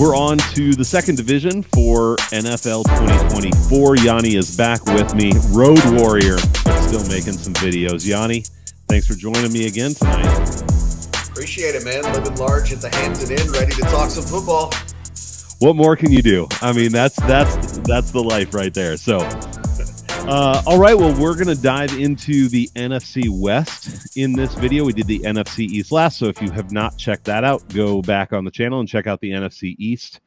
We're on to the second division for NFL 2024. Yanni is back with me, road warrior, but still making some videos. Yanni, thanks for joining me again tonight. Appreciate it, man. Living large at the Hampton Inn, ready to talk some football. What more can you do? I mean, that's the life right there. So, all right, well, we're going to dive into the NFC West in this video. We did the NFC East last, so if you have not checked that out, go back on the channel and check out the NFC East.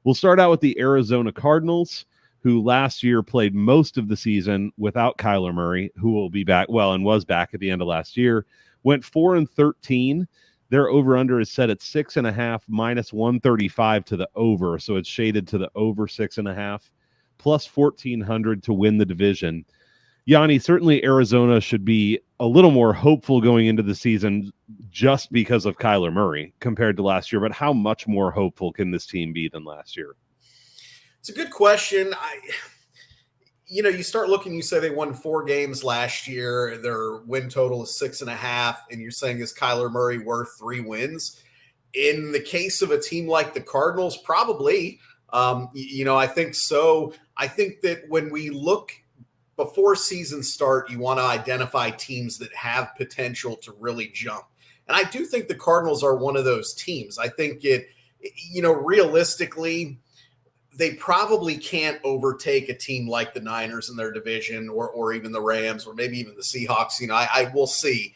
We'll start out with the Arizona Cardinals, who last year played most of the season without Kyler Murray, who will be back, and was back at the end of last year. Went 4-13. Their over-under is set at 6.5 minus 135 to the over, so it's shaded to the over 6.5. Plus 1,400 to win the division. Yanni, certainly Arizona should be a little more hopeful going into the season just because of Kyler Murray compared to last year, but how much more hopeful can this team be than last year? It's a good question. You start looking, you say they won 4 games last year. Their win total is 6.5, and you're saying, is Kyler Murray worth 3 wins? In the case of a team like the Cardinals, probably. I think so. I think that when we look before season start, you want to identify teams that have potential to really jump. And I do think the Cardinals are one of those teams. I think realistically, they probably can't overtake a team like the Niners in their division or even the Rams or maybe even the Seahawks. I will see.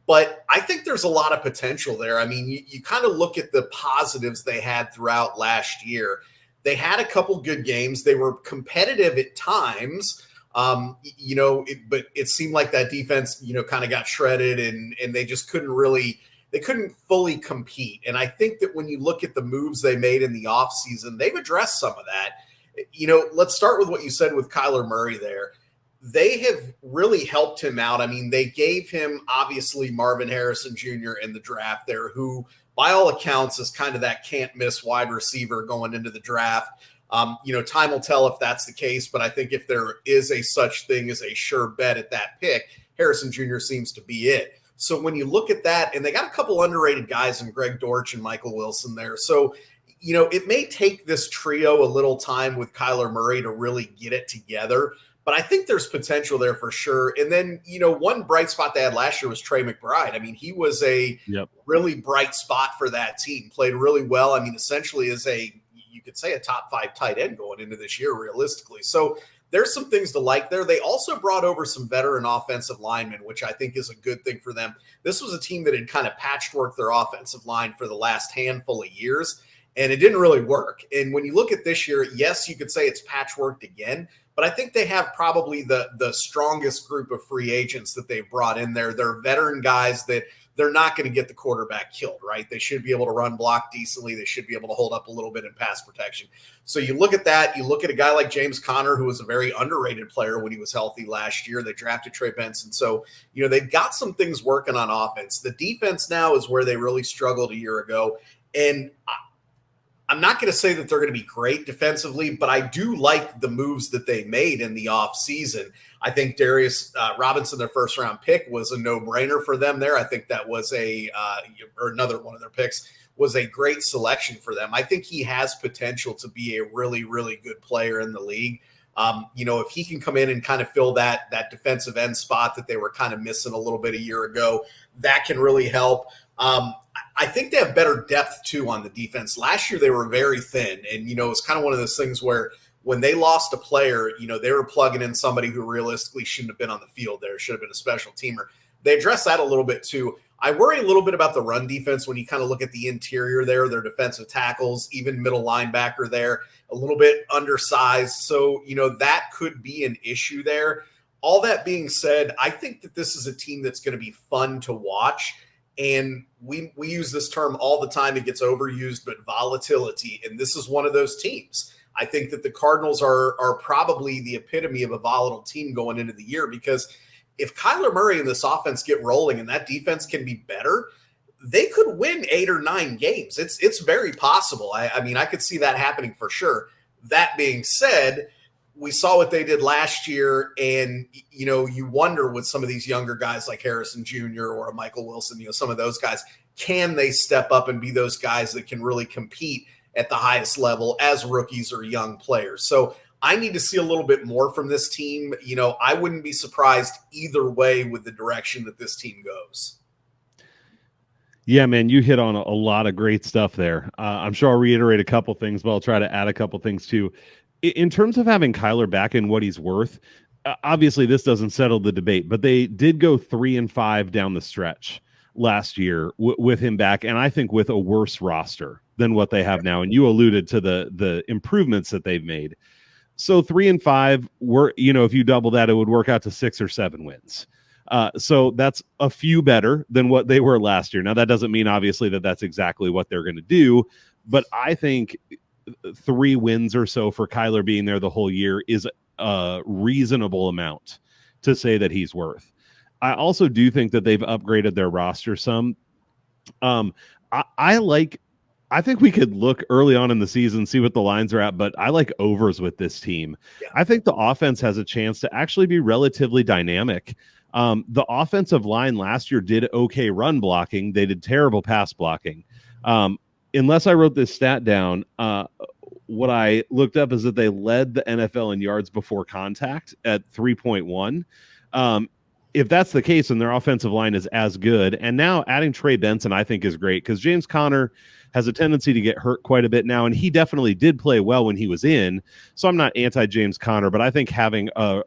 But I think there's a lot of potential there. I mean, you kind of look at the positives they had throughout last year. They had a couple good games. They were competitive at times, but it seemed like that defense, kind of got shredded and they just couldn't fully compete. And I think that when you look at the moves they made in the offseason, they've addressed some of that. Let's start with what you said with Kyler Murray there. They have really helped him out. I mean, they gave him, obviously, Marvin Harrison Jr. in the draft there, who, by all accounts, is kind of that can't-miss wide receiver going into the draft. Time will tell if that's the case, but I think if there is a such thing as a sure bet at that pick, Harrison Jr. seems to be it. So when you look at that, and they got a couple underrated guys in Greg Dortch and Michael Wilson there. So, it may take this trio a little time with Kyler Murray to really get it together. But I think there's potential there for sure. And then, one bright spot they had last year was Trey McBride. I mean, he was a really bright spot for that team, played really well. I mean, essentially is you could say a top 5 tight end going into this year, realistically. So there's some things to like there. They also brought over some veteran offensive linemen, which I think is a good thing for them. This was a team that had kind of patchworked their offensive line for the last handful of years, and it didn't really work. And when you look at this year, yes, you could say it's patchworked again, but I think they have probably the strongest group of free agents that they've brought in there. They're veteran guys that they're not going to get the quarterback killed, right? They should be able to run block decently. They should be able to hold up a little bit in pass protection. So you look at that. You look at a guy like James Conner, who was a very underrated player when he was healthy last year. They drafted Trey Benson. So, they've got some things working on offense. The defense now is where they really struggled a year ago. And I'm not going to say that they're going to be great defensively, but I do like the moves that they made in the offseason. I think Darius Robinson, their first-round pick, was a no-brainer for them there. I think that was or another one of their picks was a great selection for them. I think he has potential to be a really, really good player in the league. If he can come in and kind of fill that defensive end spot that they were kind of missing a little bit a year ago, that can really help. I think they have better depth, too, on the defense. Last year, they were very thin. And, it's kind of one of those things where when they lost a player, they were plugging in somebody who realistically shouldn't have been on the field there, should have been a special teamer. They addressed that a little bit, too. I worry a little bit about the run defense when you kind of look at the interior there, their defensive tackles, even middle linebacker there, a little bit undersized. So, that could be an issue there. All that being said, I think that this is a team that's going to be fun to watch. And we use this term all the time. It gets overused, but volatility. And this is one of those teams. I think that the Cardinals are probably the epitome of a volatile team going into the year, because if Kyler Murray and this offense get rolling and that defense can be better, they could win 8 or 9 games. It's very possible. I mean, I could see that happening for sure. That being said, we saw what they did last year, and, you wonder with some of these younger guys like Harrison Jr. or a Michael Wilson, some of those guys, can they step up and be those guys that can really compete at the highest level as rookies or young players. So I need to see a little bit more from this team. I wouldn't be surprised either way with the direction that this team goes. Yeah, man, you hit on a lot of great stuff there. I'm sure I'll reiterate a couple things, but I'll try to add a couple things too. In terms of having Kyler back and what he's worth, obviously this doesn't settle the debate, but they did go 3-5 down the stretch last year with him back, and I think with a worse roster than what they have now. And you alluded to the improvements that they've made. So 3-5 were, if you double that, it would work out to 6 or 7 wins. So that's a few better than what they were last year. Now, that doesn't mean, obviously, that that's exactly what they're going to do, but I think 3 wins or so for Kyler being there the whole year is a reasonable amount to say that he's worth. I also do think that they've upgraded their roster some. I think we could look early on in the season, see what the lines are at, but I like overs with this team. Yeah. I think the offense has a chance to actually be relatively dynamic. The offensive line last year did okay run blocking. They did terrible pass blocking. Unless I wrote this stat down, what I looked up is that they led the NFL in yards before contact at 3.1. If that's the case, and their offensive line is as good, and now adding Trey Benson, I think is great because James Conner has a tendency to get hurt quite a bit now, and he definitely did play well when he was in. So I'm not anti-James Conner, but I think having a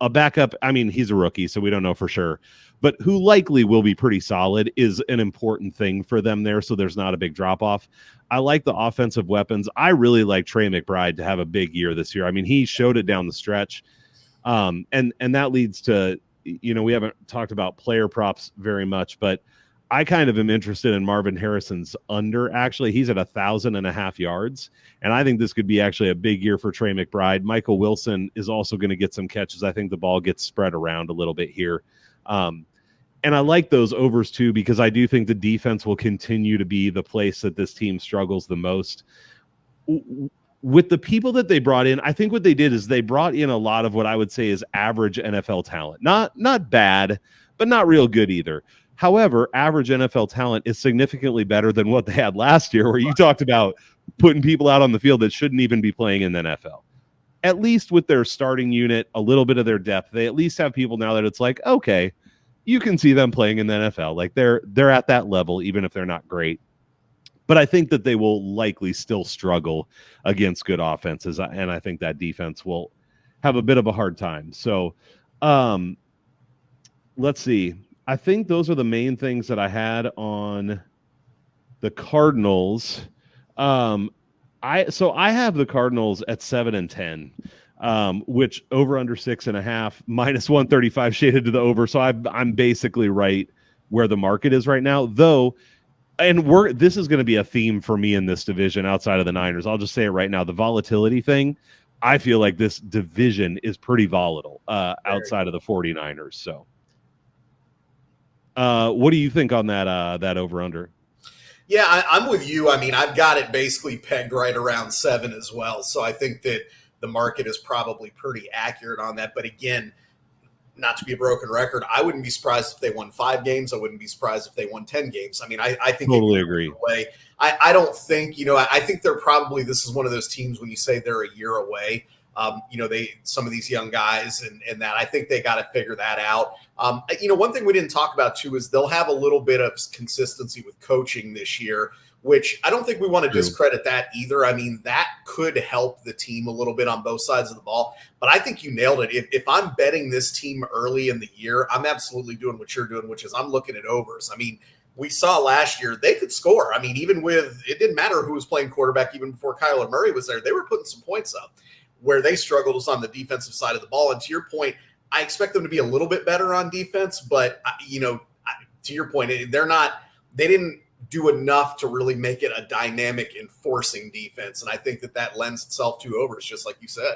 backup, I mean, he's a rookie, so we don't know for sure, but who likely will be pretty solid is an important thing for them there, so there's not a big drop-off. I like the offensive weapons. I really like Trey McBride to have a big year this year. I mean, he showed it down the stretch, and that leads to, we haven't talked about player props very much, but I kind of am interested in Marvin Harrison's under. Actually, he's at 1,500 yards, and I think this could be actually a big year for Trey McBride. Michael Wilson is also going to get some catches. I think the ball gets spread around a little bit here. And I like those overs too, because I do think the defense will continue to be the place that this team struggles the most. With the people that they brought in, I think what they did is they brought in a lot of what I would say is average NFL talent. Not bad, but not real good either. However, average NFL talent is significantly better than what they had last year, where you talked about putting people out on the field that shouldn't even be playing in the NFL. At least with their starting unit, a little bit of their depth, they at least have people now that it's like, okay, you can see them playing in the NFL. Like they're at that level, even if they're not great. But I think that they will likely still struggle against good offenses, and I think that defense will have a bit of a hard time. So let's see. I think those are the main things that I had on the Cardinals. I have the Cardinals at 7-10, which over under 6.5, minus 135 shaded to the over. So I'm basically right where the market is right now, though. And this is going to be a theme for me in this division outside of the Niners. I'll just say it right now. The volatility thing, I feel like this division is pretty volatile outside of the 49ers. So what do you think on that over under? Yeah, I'm with you. I mean, I've got it basically pegged right around 7 as well. So I think that the market is probably pretty accurate on that. But again, not to be a broken record, I wouldn't be surprised if they won 5 games. I wouldn't be surprised if they won 10 games. I mean, I think totally agree. I don't think, I think they're probably, this is one of those teams when you say they're a year away, some of these young guys and that, I think they got to figure that out. One thing we didn't talk about too is they'll have a little bit of consistency with coaching this year, which I don't think we want to discredit that either. I mean, that could help the team a little bit on both sides of the ball, but I think you nailed it. If I'm betting this team early in the year, I'm absolutely doing what you're doing, which is I'm looking at overs. I mean, we saw last year they could score. I mean, even with, it didn't matter who was playing quarterback, even before Kyler Murray was there, they were putting some points up. Where they struggled was on the defensive side of the ball. And to your point, I expect them to be a little bit better on defense, but to your point, they didn't do enough to really make it a dynamic enforcing defense. And I think that lends itself to overs, just like you said.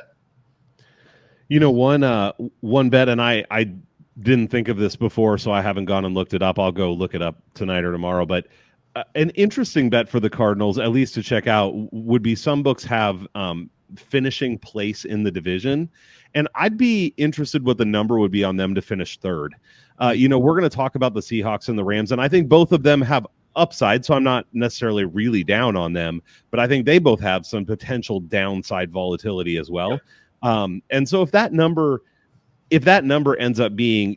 One bet, and I didn't think of this before, so I haven't gone and looked it up. I'll go look it up tonight or tomorrow. But an interesting bet for the Cardinals, at least to check out, would be some books have finishing place in the division. And I'd be interested what the number would be on them to finish third. We're going to talk about the Seahawks and the Rams, and I think both of them have upside, so I'm not necessarily really down on them, but I think they both have some potential downside volatility as well. And so if that number ends up being,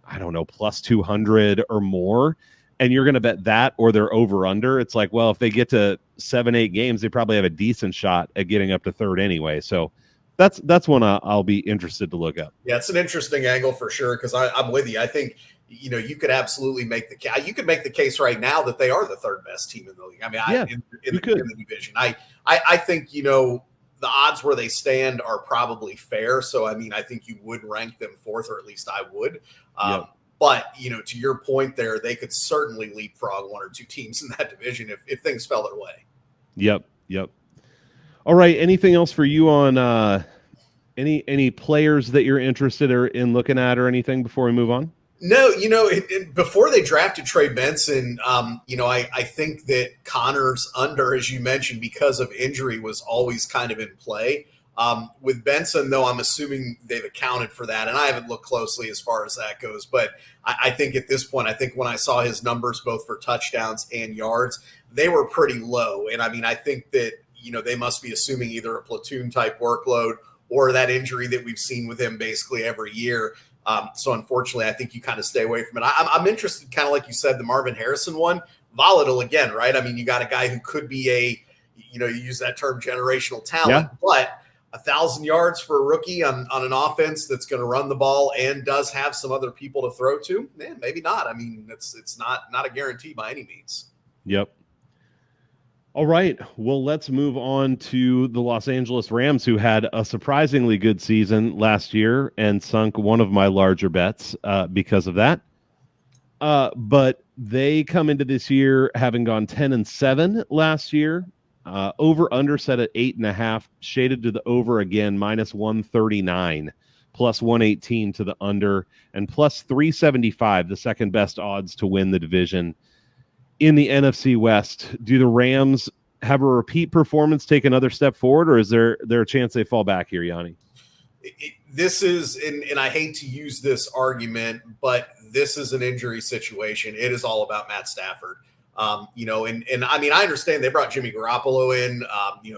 I don't know, plus 200 or more, and you're going to bet that or they're over under, it's like, well, if they get to 7-8 games, they probably have a decent shot at getting up to third anyway. So that's one I'll be interested to look up. Yeah, it's an interesting angle for sure, because I'm with you. I think, you could absolutely make the case right now that they are the third best team in the league. I mean, in the division. I think, the odds where they stand are probably fair. So, I mean, I think you would rank them fourth, or at least I would. But, to your point there, they could certainly leapfrog one or two teams in that division if things fell their way. Yep. All right. Anything else for you on any players that you're interested in looking at or anything before we move on? No, before they drafted Trey Benson, I think that Connor's under, as you mentioned, because of injury, was always kind of in play. With Benson, though, I'm assuming they've accounted for that, and I haven't looked closely as far as that goes. But I think at this point, when I saw his numbers both for touchdowns and yards, they were pretty low. And I mean, I think that, they must be assuming either a platoon type workload or that injury that we've seen with him basically every year. So unfortunately, I think you kind of stay away from it. I'm interested, kind of like you said, the Marvin Harrison one, volatile again, right? I mean, you got a guy who could be you use that term generational talent, but 1,000 yards for a rookie on an offense that's going to run the ball and does have some other people to throw to, maybe not. I mean, it's not a guarantee by any means. Yep. All right. Well, let's move on to the Los Angeles Rams, who had a surprisingly good season last year and sunk one of my larger bets because of that. But they come into this year having gone 10-7 last year. Over under set at 8.5, shaded to the over again, minus 139, plus 118 to the under, and plus 375, the second best odds to win the division. In the NFC West, do the Rams have a repeat performance, take another step forward, or is there a chance they fall back here, Yanni? This is, and I hate to use this argument, but this is an injury situation. It is all about Matt Stafford. And I mean, I understand they brought Jimmy Garoppolo in,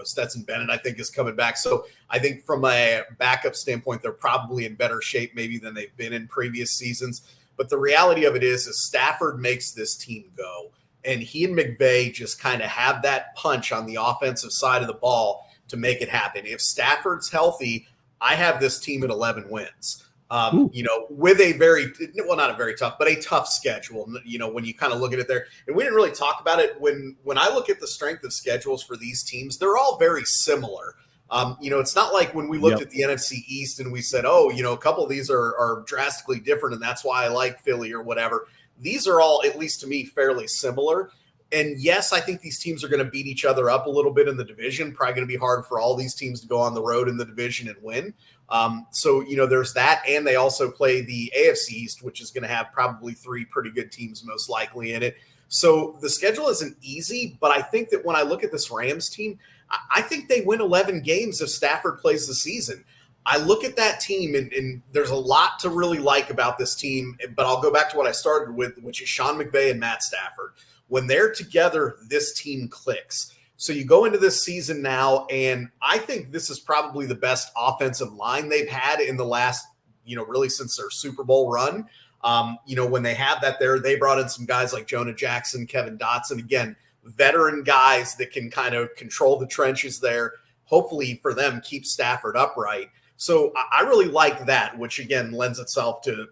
Stetson Bennett, I think, is coming back. So I think from a backup standpoint, they're probably in better shape maybe than they've been in previous seasons. But the reality of it is Stafford makes this team go. And he and McVay just kind of have that punch on the offensive side of the ball to make it happen. If Stafford's healthy, I have this team at 11 wins. With not a very tough, but a tough schedule, when you kind of look at it there. And we didn't really talk about it when I look at the strength of schedules for these teams, they're all very similar. It's not like when we looked at the NFC East and we said, a couple of these are drastically different, and that's why I like Philly or whatever. These are all, at least to me, fairly similar. And yes, I think these teams are going to beat each other up a little bit in the division. Probably going to be hard for all these teams to go on the road in the division and win. So there's that. And they also play the AFC East, which is going to have probably three pretty good teams most likely in it. So the schedule isn't easy, but I think that when I look at this Rams team, I think they win 11 games if Stafford plays the season. I look at that team, and there's a lot to really like about this team, but I'll go back to what I started with, which is Sean McVay and Matt Stafford. When they're together, this team clicks. So you go into this season now, and I think this is probably the best offensive line they've had in the last, really since their Super Bowl run. When they have that there, they brought in some guys like Jonah Jackson, Kevin Dotson, again, veteran guys that can kind of control the trenches there. Hopefully for them, keep Stafford upright. So I really like that, which again lends itself to,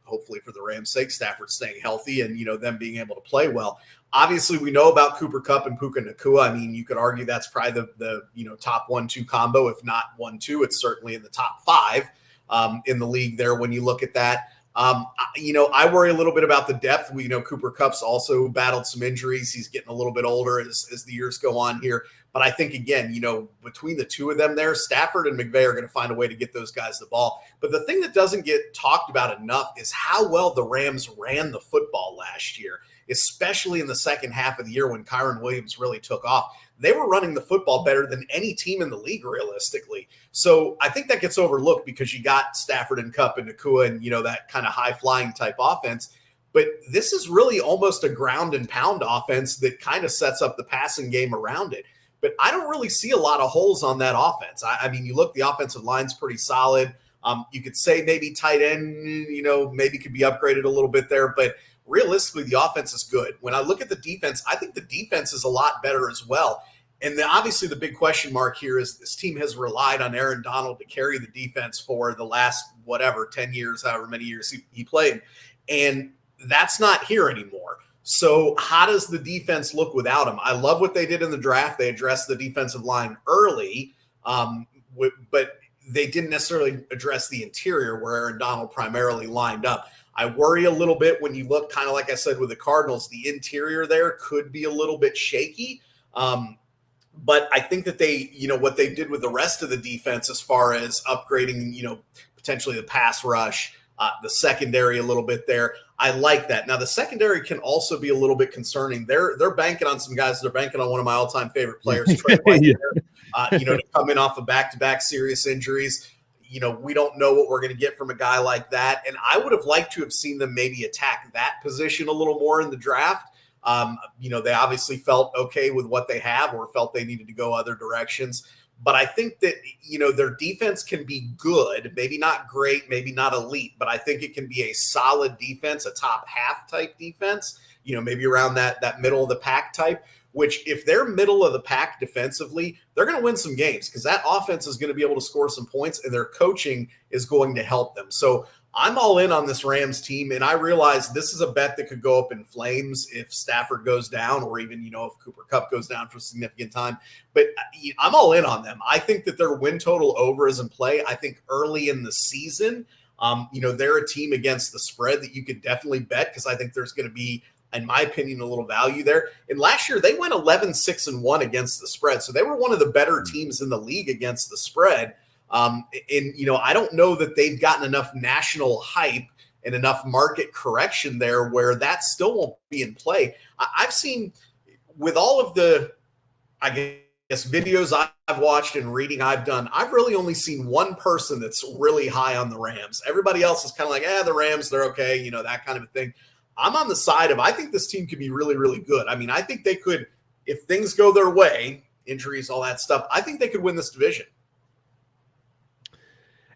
hopefully for the Rams' sake, Stafford staying healthy and, them being able to play well. Obviously, we know about Cooper Kupp and Puka Nacua. I mean, you could argue that's probably the top 1-2 combo, if not 1-2. It's certainly in the top 5 in the league there when you look at that. I worry a little bit about the depth. We know Cooper Kupp's also battled some injuries. He's getting a little bit older as the years go on here. But I think, again, between the two of them there, Stafford and McVay are going to find a way to get those guys the ball. But the thing that doesn't get talked about enough is how well the Rams ran the football last year, especially in the second half of the year when Kyron Williams really took off. They were running the football better than any team in the league, realistically. So I think that gets overlooked because you got Stafford and Kupp and Nacua and, that kind of high-flying type offense. But this is really almost a ground and pound offense that kind of sets up the passing game around it. But I don't really see a lot of holes on that offense. I mean, you look, the offensive line's pretty solid. You could say maybe tight end, maybe could be upgraded a little bit there. But realistically, the offense is good. When I look at the defense, I think the defense is a lot better as well. And then obviously the big question mark here is this team has relied on Aaron Donald to carry the defense for the last, 10 years, however many years he played. And that's not here anymore. So how does the defense look without him? I love what they did in the draft. They addressed the defensive line early, but they didn't necessarily address the interior where Aaron Donald primarily lined up. I worry a little bit when you look, kind of like I said with the Cardinals, the interior there could be a little bit shaky. But I think that they, what they did with the rest of the defense as far as upgrading, potentially the pass rush, the secondary a little bit there. I like that. Now, the secondary can also be a little bit concerning. They're banking on some guys. They're banking on one of my all-time favorite players, Trey White, to come in off of back-to-back serious injuries. We don't know what we're going to get from a guy like that. And I would have liked to have seen them maybe attack that position a little more in the draft. They obviously felt okay with what they have or felt they needed to go other directions. But I think that, their defense can be good, maybe not great, maybe not elite, but I think it can be a solid defense, a top half type defense, maybe around that middle of the pack type, which if they're middle of the pack defensively, they're going to win some games because that offense is going to be able to score some points and their coaching is going to help them. So I'm all in on this Rams team, and I realize this is a bet that could go up in flames if Stafford goes down or even, if Cooper Kupp goes down for a significant time. But I'm all in on them. I think that their win total over is in play. I think early in the season, they're a team against the spread that you could definitely bet because I think there's going to be, in my opinion, a little value there. And last year, they went 11-6-1 against the spread. So they were one of the better teams in the league against the spread. I don't know that they've gotten enough national hype and enough market correction there where that still won't be in play. I've seen with all of the, I guess, videos I've watched and reading I've done, I've really only seen one person that's really high on the Rams. Everybody else is kind of like, the Rams, they're okay, that kind of a thing. I'm on the side of, I think this team could be really, really good. I mean, I think they could, if things go their way, injuries, all that stuff, I think they could win this division.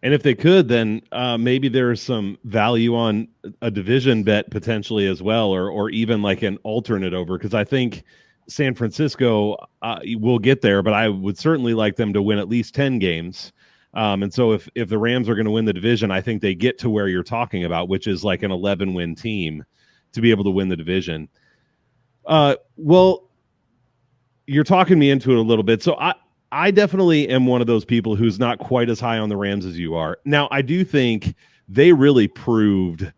And if they could, then maybe there's some value on a division bet potentially as well, or even like an alternate over, because I think San Francisco will get there, but I would certainly like them to win at least 10 games. And so if the Rams are going to win the division, I think they get to where you're talking about, which is like an 11-win team to be able to win the division. Well, you're talking me into it a little bit. So I definitely am one of those people who's not quite as high on the Rams as you are. Now, I do think they really proved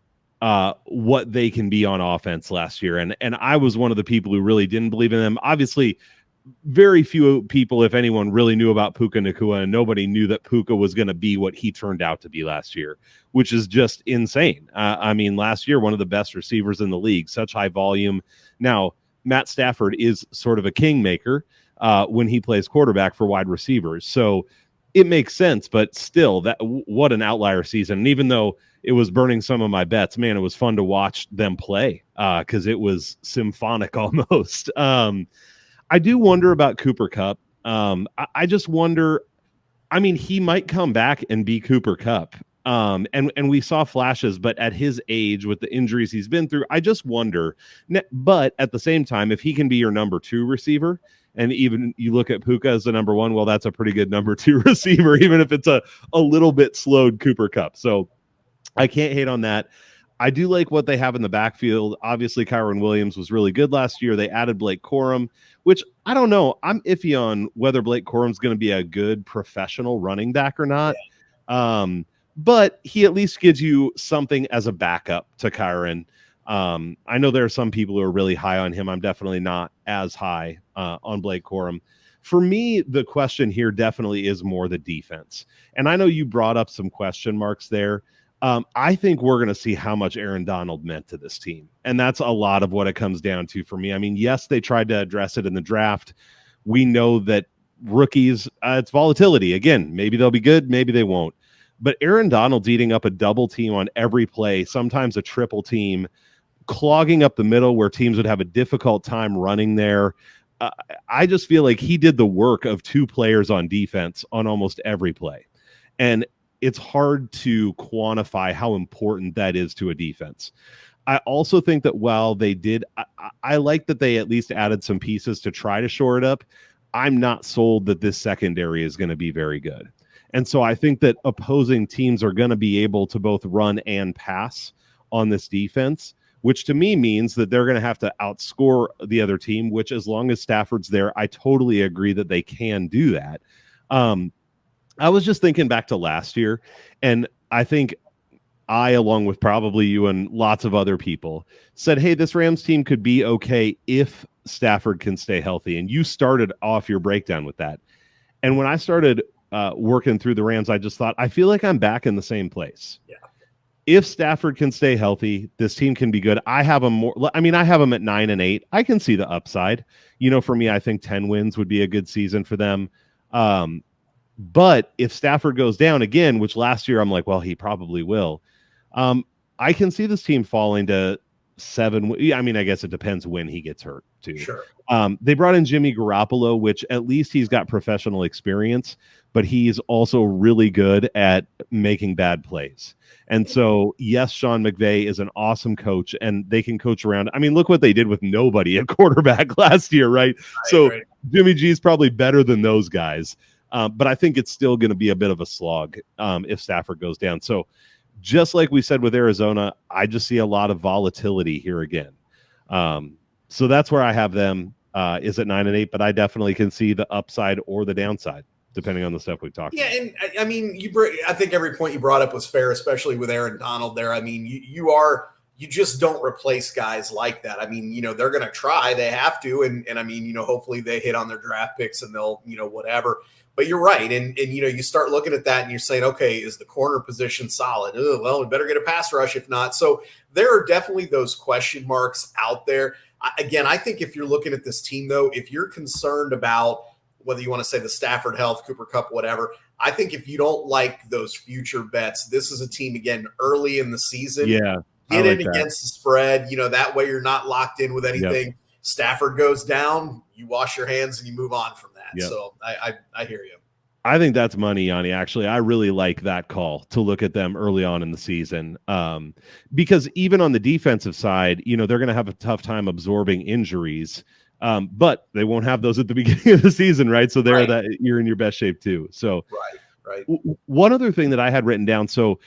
what they can be on offense last year. And I was one of the people who really didn't believe in them. Obviously, very few people, if anyone, really knew about Puka Nacua, and nobody knew that Puka was going to be what he turned out to be last year, which is just insane. I mean, last year, one of the best receivers in the league, such high volume. Now, Matt Stafford is sort of a kingmaker when he plays quarterback for wide receivers. So it makes sense, but still, what an outlier season. And even though it was burning some of my bets, man, it was fun to watch them play because it was symphonic almost. I do wonder about Cooper Kupp. I just wonder, I mean, he might come back and be Cooper Kupp. And we saw flashes, but at his age with the injuries he's been through, I just wonder. But at the same time, if he can be your number 2 receiver, and even you look at Puka as the number 1, well, that's a pretty good number 2 receiver, even if it's a little bit slowed Cooper Kupp. So I can't hate on that. I do like what they have in the backfield. Obviously, Kyron Williams was really good last year. They added Blake Corum, which I don't know. I'm iffy on whether Blake Corum's going to be a good professional running back or not. Yeah. But he at least gives you something as a backup to Kyron. I know there are some people who are really high on him. I'm definitely not as high on Blake Corum. For me, the question here definitely is more the defense. And I know you brought up some question marks there. I think we're going to see how much Aaron Donald meant to this team. And that's a lot of what it comes down to for me. I mean, yes, they tried to address it in the draft. We know that rookies, it's volatility. Again, maybe they'll be good, maybe they won't. But Aaron Donald's eating up a double team on every play, sometimes a triple team, clogging up the middle where teams would have a difficult time running there. I just feel like he did the work of two players on defense on almost every play. And it's hard to quantify how important that is to a defense. I also think that while they did, I like that they at least added some pieces to try to shore it up. I'm not sold that this secondary is going to be very good. And so I think that opposing teams are going to be able to both run and pass on this defense, which to me means that they're going to have to outscore the other team, which as long as Stafford's there, I totally agree that they can do that. I was just thinking back to last year, and I think I, along with probably you and lots of other people, said, hey, this Rams team could be okay if Stafford can stay healthy. And you started off your breakdown with that. And when I started working through the Rams, I just thought, I feel like I'm back in the same place. Yeah. If Stafford can stay healthy, this team can be good. I have them at 9-8. I can see the upside. For me, I think 10 wins would be a good season for them. But if Stafford goes down again, which last year I'm like, well, he probably will. I can see this team falling to 7. I mean, I guess it depends when he gets hurt too. Sure. They brought in Jimmy Garoppolo, which at least he's got professional experience, but he's also really good at making bad plays. And so, yes, Sean McVay is an awesome coach, and they can coach around. I mean, look what they did with nobody at quarterback last year, right? So Jimmy G is probably better than those guys. But I think it's still going to be a bit of a slog if Stafford goes down. So just like we said with Arizona, I just see a lot of volatility here again. So that's where I have them is at 9-8, but I definitely can see the upside or the downside, depending on the stuff we talked about. Yeah, and I mean, I think every point you brought up was fair, especially with Aaron Donald there. I mean, you just don't replace guys like that. I mean, they're going to try, they have to. And I mean, hopefully they hit on their draft picks and they'll, whatever. But you're right. And you start looking at that and you're saying, okay, is the corner position solid? Well, we better get a pass rush if not. So there are definitely those question marks out there. Again, I think if you're looking at this team, though, if you're concerned about whether you want to say the Stafford health, Cooper Kupp, whatever, I think if you don't like those future bets, this is a team, again, early in the season. Yeah. Get in against the spread. That way you're not locked in with anything. Yep. Stafford goes down, you wash your hands and you move on from that. Yep. So I hear you. I think that's money, Yanni. Actually, I really like that call to look at them early on in the season, because even on the defensive side, they're going to have a tough time absorbing injuries, but they won't have those at the beginning of the season, right? So that you're in your best shape too. So right. One other thing that I had written down. So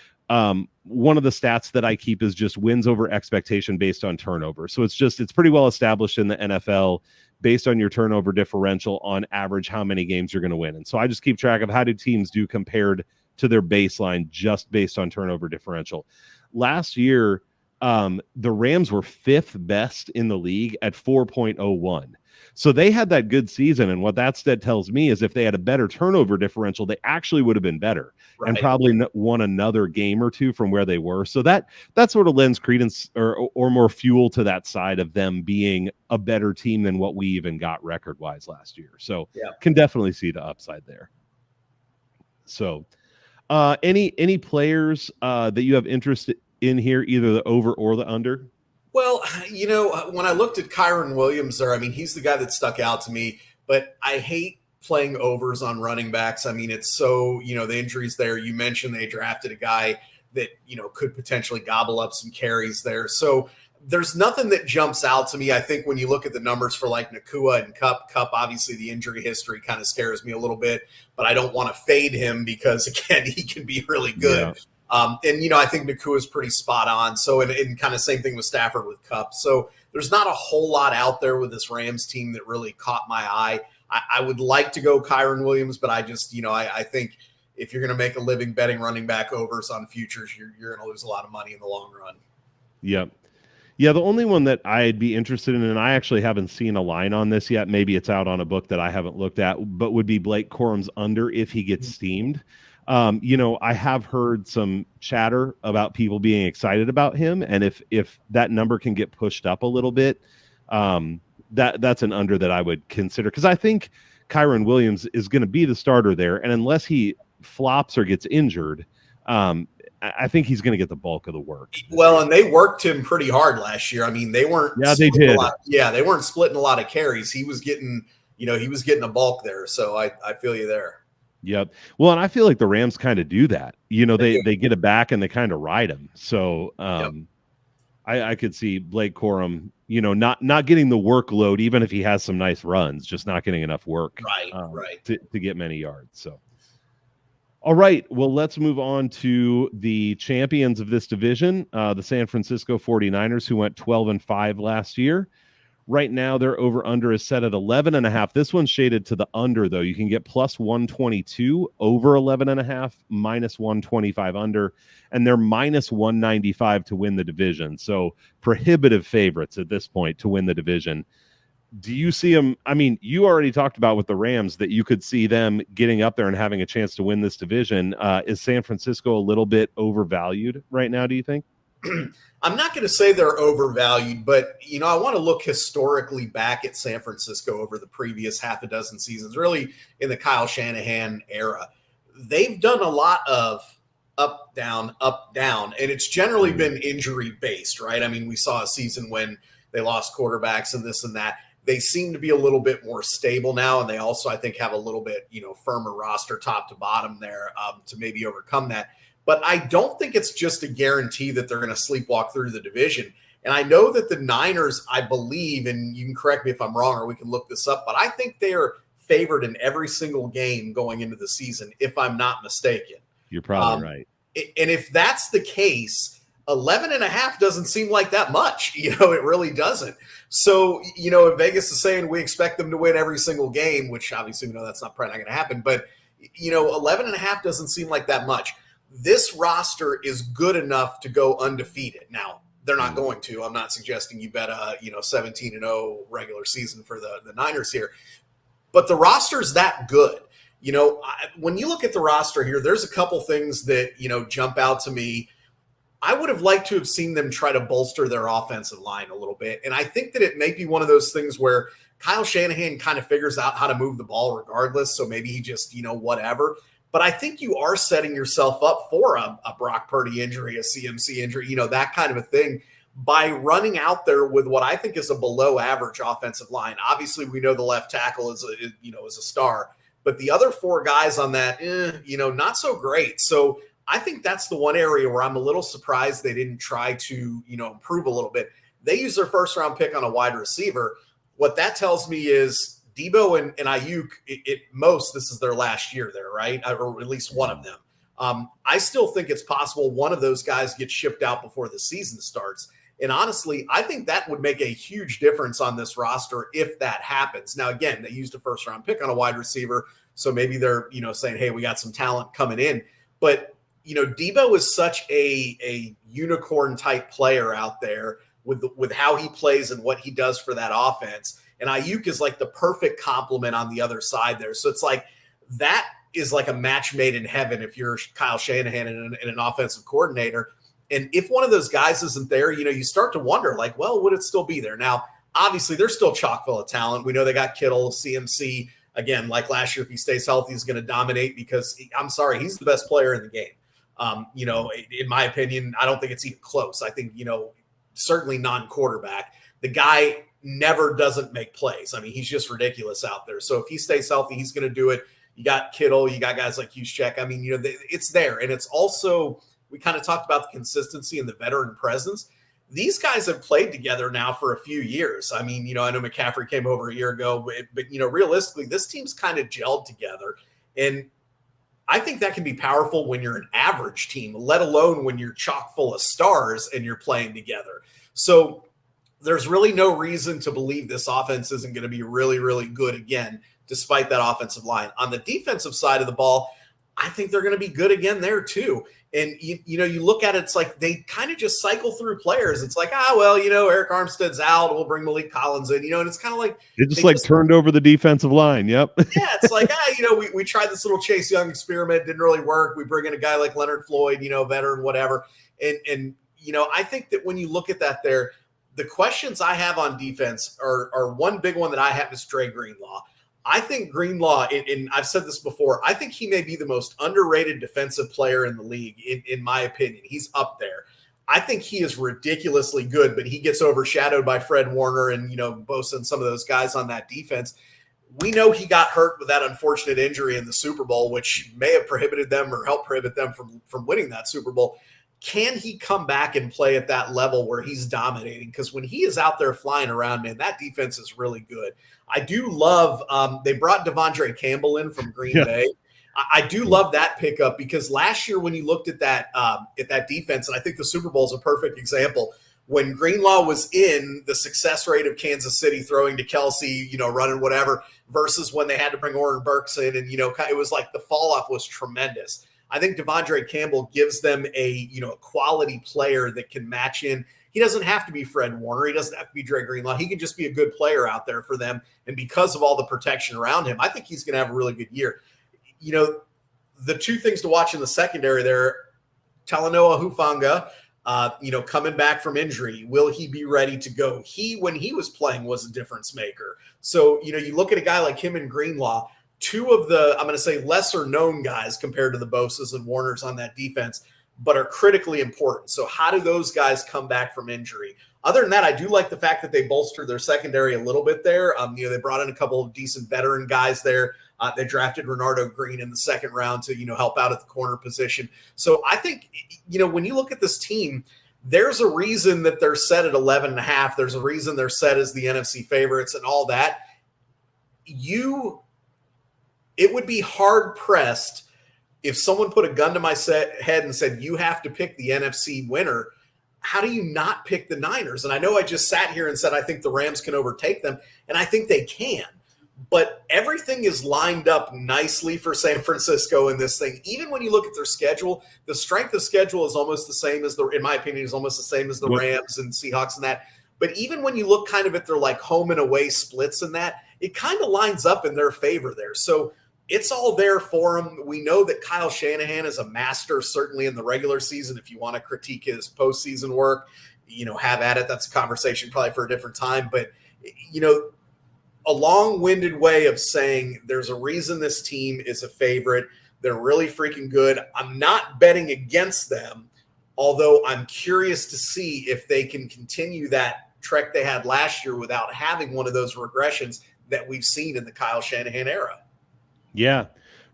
one of the stats that I keep is just wins over expectation based on turnover. So it's pretty well established in the NFL based on your turnover differential on average, how many games you're going to win. And so I just keep track of how do teams do compared to their baseline just based on turnover differential. Last year, the Rams were 5th best in the league at 4.01. So they had that good season. And what that stat tells me is if they had a better turnover differential, they actually would have been better and probably won another game or two from where they were. So that sort of lends credence or more fuel to that side of them being a better team than what we even got record wise last year. So can definitely see the upside there. So any players that you have interest in here, either the over or the under? Well, when I looked at Kyron Williams there, I mean, he's the guy that stuck out to me, but I hate playing overs on running backs. I mean, it's so, the injuries there. You mentioned they drafted a guy that, could potentially gobble up some carries there. So there's nothing that jumps out to me. I think when you look at the numbers for like Nakua and Kupp, obviously the injury history kind of scares me a little bit, but I don't want to fade him because, again, he can be really good. Yeah. And I think Nakua is pretty spot on. So, and kind of same thing with Stafford with Kupp. So there's not a whole lot out there with this Rams team that really caught my eye. I would like to go Kyron Williams, but I just, I think if you're going to make a living betting running back overs on futures, you're going to lose a lot of money in the long run. Yep. Yeah, the only one that I'd be interested in, and I actually haven't seen a line on this yet, maybe it's out on a book that I haven't looked at, but would be Blake Corum's under if he gets steamed. I have heard some chatter about people being excited about him. And if that number can get pushed up a little bit, that's an under that I would consider. Cause I think Kyron Williams is going to be the starter there. And unless he flops or gets injured, I think he's going to get the bulk of the work. Well, and they worked him pretty hard last year. I mean, they weren't. Yeah, they did. They weren't splitting a lot of carries. He was getting a bulk there. So I feel you there. Yep. Well, and I feel like the Rams kind of do that. They get it back and they kind of ride him. So I could see Blake Corum, not getting the workload, even if he has some nice runs, just not getting enough work to get many yards. So, all right, well, let's move on to the champions of this division, the San Francisco 49ers, who went 12-5 last year. Right now, their over-under is set at 11.5. This one's shaded to the under, though. You can get plus 122 over 11.5, minus 125 under, and they're minus 195 to win the division. So prohibitive favorites at this point to win the division. Do you see them? I mean, you already talked about with the Rams that you could see them getting up there and having a chance to win this division. Is San Francisco a little bit overvalued right now, do you think? I'm not going to say they're overvalued, but, I want to look historically back at San Francisco over the previous half a dozen seasons, really in the Kyle Shanahan era. They've done a lot of up, down, and it's generally been injury-based, right? I mean, we saw a season when they lost quarterbacks and this and that. They seem to be a little bit more stable now, and they also, I think, have a little bit, firmer roster top to bottom there to maybe overcome that. But I don't think it's just a guarantee that they're going to sleepwalk through the division. And I know that the Niners, I believe, and you can correct me if I'm wrong or we can look this up, but I think they are favored in every single game going into the season, if I'm not mistaken. You're probably right. And if that's the case, 11.5 doesn't seem like that much. It really doesn't. So, if Vegas is saying we expect them to win every single game, which obviously we know that's probably not going to happen, but, 11.5 doesn't seem like that much. This roster is good enough to go undefeated. Now, they're not going to. I'm not suggesting you bet a 17-0 regular season for the Niners here. But the roster's that good. When you look at the roster here, there's a couple things that, jump out to me. I would have liked to have seen them try to bolster their offensive line a little bit. And I think that it may be one of those things where Kyle Shanahan kind of figures out how to move the ball regardless. So maybe he just, whatever. But I think you are setting yourself up for a Brock Purdy injury, a CMC injury, that kind of a thing by running out there with what I think is a below average offensive line. Obviously, we know the left tackle is a star, but the other four guys on that, not so great. So I think that's the one area where I'm a little surprised they didn't try to, improve a little bit. They used their first round pick on a wide receiver. What that tells me is Debo and Ayuk, this is their last year there, right? Or at least one of them. I still think it's possible one of those guys gets shipped out before the season starts. And honestly, I think that would make a huge difference on this roster if that happens. Now, again, they used a first-round pick on a wide receiver, so maybe they're, saying, hey, we got some talent coming in. But, Debo is such a unicorn-type player out there with how he plays and what he does for that offense. And Ayuk is like the perfect complement on the other side there. So it's like that is like a match made in heaven if you're Kyle Shanahan and an offensive coordinator. And if one of those guys isn't there, you start to wonder, like, well, would it still be there? Now, obviously, they're still chock full of talent. We know they got Kittle, CMC. Again, like last year, if he stays healthy, he's going to dominate because, I'm sorry, he's the best player in the game. In my opinion, I don't think it's even close. I think, certainly non-quarterback. The guy never doesn't make plays. I mean, he's just ridiculous out there. So if he stays healthy, he's going to do it. You got Kittle, you got guys like Juszczyk. I mean, it's there. And it's also, we kind of talked about the consistency and the veteran presence. These guys have played together now for a few years. I mean, I know McCaffrey came over a year ago, but realistically, this team's kind of gelled together. And I think that can be powerful when you're an average team, let alone when you're chock full of stars and you're playing together. So there's really no reason to believe this offense isn't going to be really, really good again, despite that offensive line. On the defensive side of the ball, I think they're going to be good again there too. And, you look at it, it's like they kind of just cycle through players. It's like, Eric Armstead's out. We'll bring Malik Collins in, and it's kind of like they just turned over the defensive line. Yep. Yeah, it's like, we tried this little Chase Young experiment. Didn't really work. We bring in a guy like Leonard Floyd, veteran, whatever. And I think that when you look at that there, the questions I have on defense are one big one that I have is Dre Greenlaw. I think Greenlaw, and I've said this before, I think he may be the most underrated defensive player in the league, in my opinion. He's up there. I think he is ridiculously good, but he gets overshadowed by Fred Warner and, Bosa and some of those guys on that defense. We know he got hurt with that unfortunate injury in the Super Bowl, which may have prohibited them or helped prohibit them from winning that Super Bowl. Can he come back and play at that level where he's dominating? Because when he is out there flying around, man, that defense is really good. I do love they brought Devondre Campbell in from Green Bay. I do love that pickup because last year when you looked at that defense, and I think the Super Bowl is a perfect example, when Greenlaw was in, the success rate of Kansas City throwing to Kelsey, running whatever, versus when they had to bring Oren Burks in, and it was like the fall off was tremendous. I think Devondre Campbell gives them a quality player that can match in. He doesn't have to be Fred Warner. He doesn't have to be Dre Greenlaw. He can just be a good player out there for them. And because of all the protection around him, I think he's going to have a really good year. The two things to watch in the secondary there, Talanoa Hufanga, coming back from injury. Will he be ready to go? When he was playing, was a difference maker. So, you look at a guy like him and Greenlaw, two of the, I'm going to say, lesser known guys compared to the Bosas and Warners on that defense, but are critically important. So how do those guys come back from injury? Other than that, I do like the fact that they bolstered their secondary a little bit there. They brought in a couple of decent veteran guys there. They drafted Renardo Green in the second round to, help out at the corner position. So I think, when you look at this team, there's a reason that they're set at 11.5. There's a reason they're set as the NFC favorites and all that. It would be hard pressed if someone put a gun to my head and said, you have to pick the NFC winner. How do you not pick the Niners? And I know I just sat here and said, I think the Rams can overtake them, and I think they can. But everything is lined up nicely for San Francisco in this thing. Even when you look at their schedule, the strength of schedule is almost the same as in my opinion, is almost the same as the Rams and Seahawks and that. But even when you look kind of at their like home and away splits and that, it kind of lines up in their favor there. So it's all there for them. We know that Kyle Shanahan is a master, certainly in the regular season. If you want to critique his postseason work, have at it. That's a conversation probably for a different time. But, a long-winded way of saying there's a reason this team is a favorite. They're really freaking good. I'm not betting against them, although I'm curious to see if they can continue that trek they had last year without having one of those regressions that we've seen in the Kyle Shanahan era. Yeah,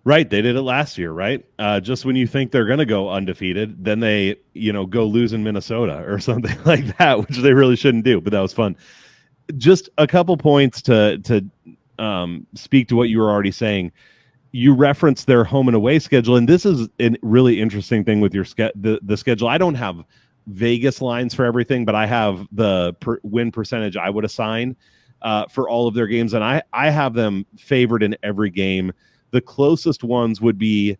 right. They did it last year, right? Just when you think they're going to go undefeated, then they, go lose in Minnesota or something like that, which they really shouldn't do. But that was fun. Just a couple points to speak to what you were already saying. You referenced their home and away schedule, and this is a really interesting thing with your the schedule. I don't have Vegas lines for everything, but I have the win percentage I would assign for all of their games, and I have them favored in every game. The closest ones would be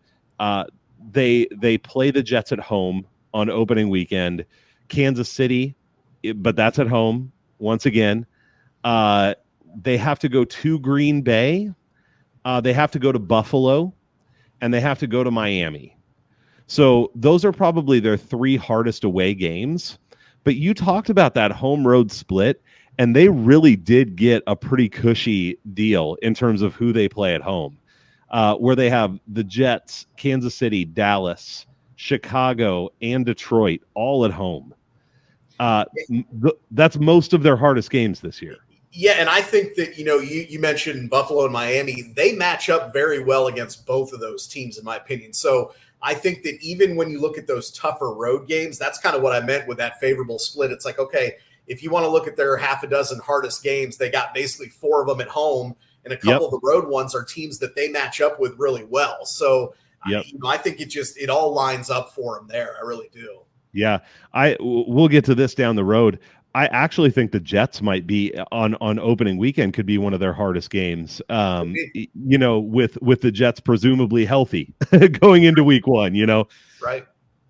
they play the Jets at home on opening weekend, Kansas City, but that's at home once again. They have to go to Green Bay. They have to go to Buffalo, and they have to go to Miami. So those are probably their three hardest away games. But you talked about that home road split, and they really did get a pretty cushy deal in terms of who they play at home, where they have the Jets, Kansas City, Dallas, Chicago, and Detroit all at home. That's most of their hardest games this year. Yeah, and I think that, you mentioned Buffalo and Miami. They match up very well against both of those teams, in my opinion. So I think that even when you look at those tougher road games, that's kind of what I meant with that favorable split. It's like, okay, if you want to look at their half a dozen hardest games, they got basically 4 of them at home, and a couple of the road ones are teams that they match up with really well. So I think it all lines up for them there. I really do. Yeah, we'll get to this down the road. I actually think the Jets might be on opening weekend could be one of their hardest games. With the Jets presumably healthy going into week 1. Right.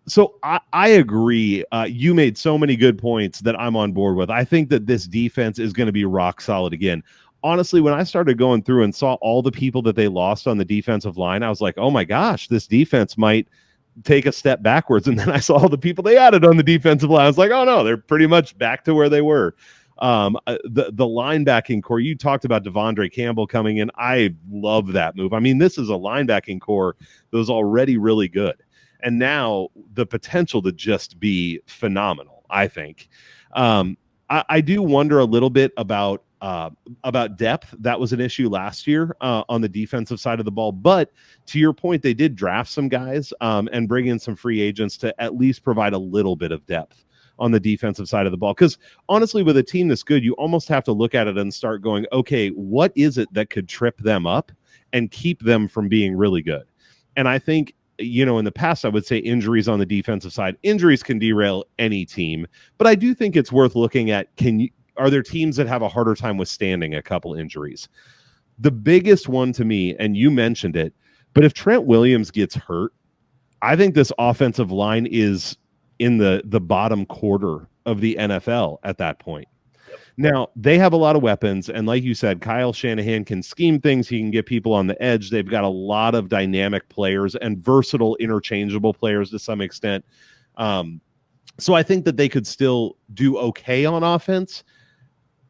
So I agree. You made so many good points that I'm on board with. I think that this defense is going to be rock solid again. Honestly, when I started going through and saw all the people that they lost on the defensive line, I was like, oh my gosh, this defense might take a step backwards. And then I saw all the people they added on the defensive line. I was like, oh no, they're pretty much back to where they were. The linebacking core, you talked about Devondre Campbell coming in. I love that move. I mean, this is a linebacking core that was already really good, and now the potential to just be phenomenal, I think. I do wonder a little bit about depth. That was an issue last year on the defensive side of the ball. But to your point, they did draft some guys and bring in some free agents to at least provide a little bit of depth on the defensive side of the ball. Because honestly, with a team this good, you almost have to look at it and start going, okay, what is it that could trip them up and keep them from being really good? And I think, in the past, I would say injuries on the defensive side. Injuries can derail any team, but I do think it's worth looking at. Are there teams that have a harder time withstanding a couple injuries? The biggest one to me, and you mentioned it, but if Trent Williams gets hurt, I think this offensive line is in the bottom quarter of the NFL at that point. Now, they have a lot of weapons, and like you said, Kyle Shanahan can scheme things. He can get people on the edge. They've got a lot of dynamic players and versatile, interchangeable players to some extent. So I think that they could still do okay on offense,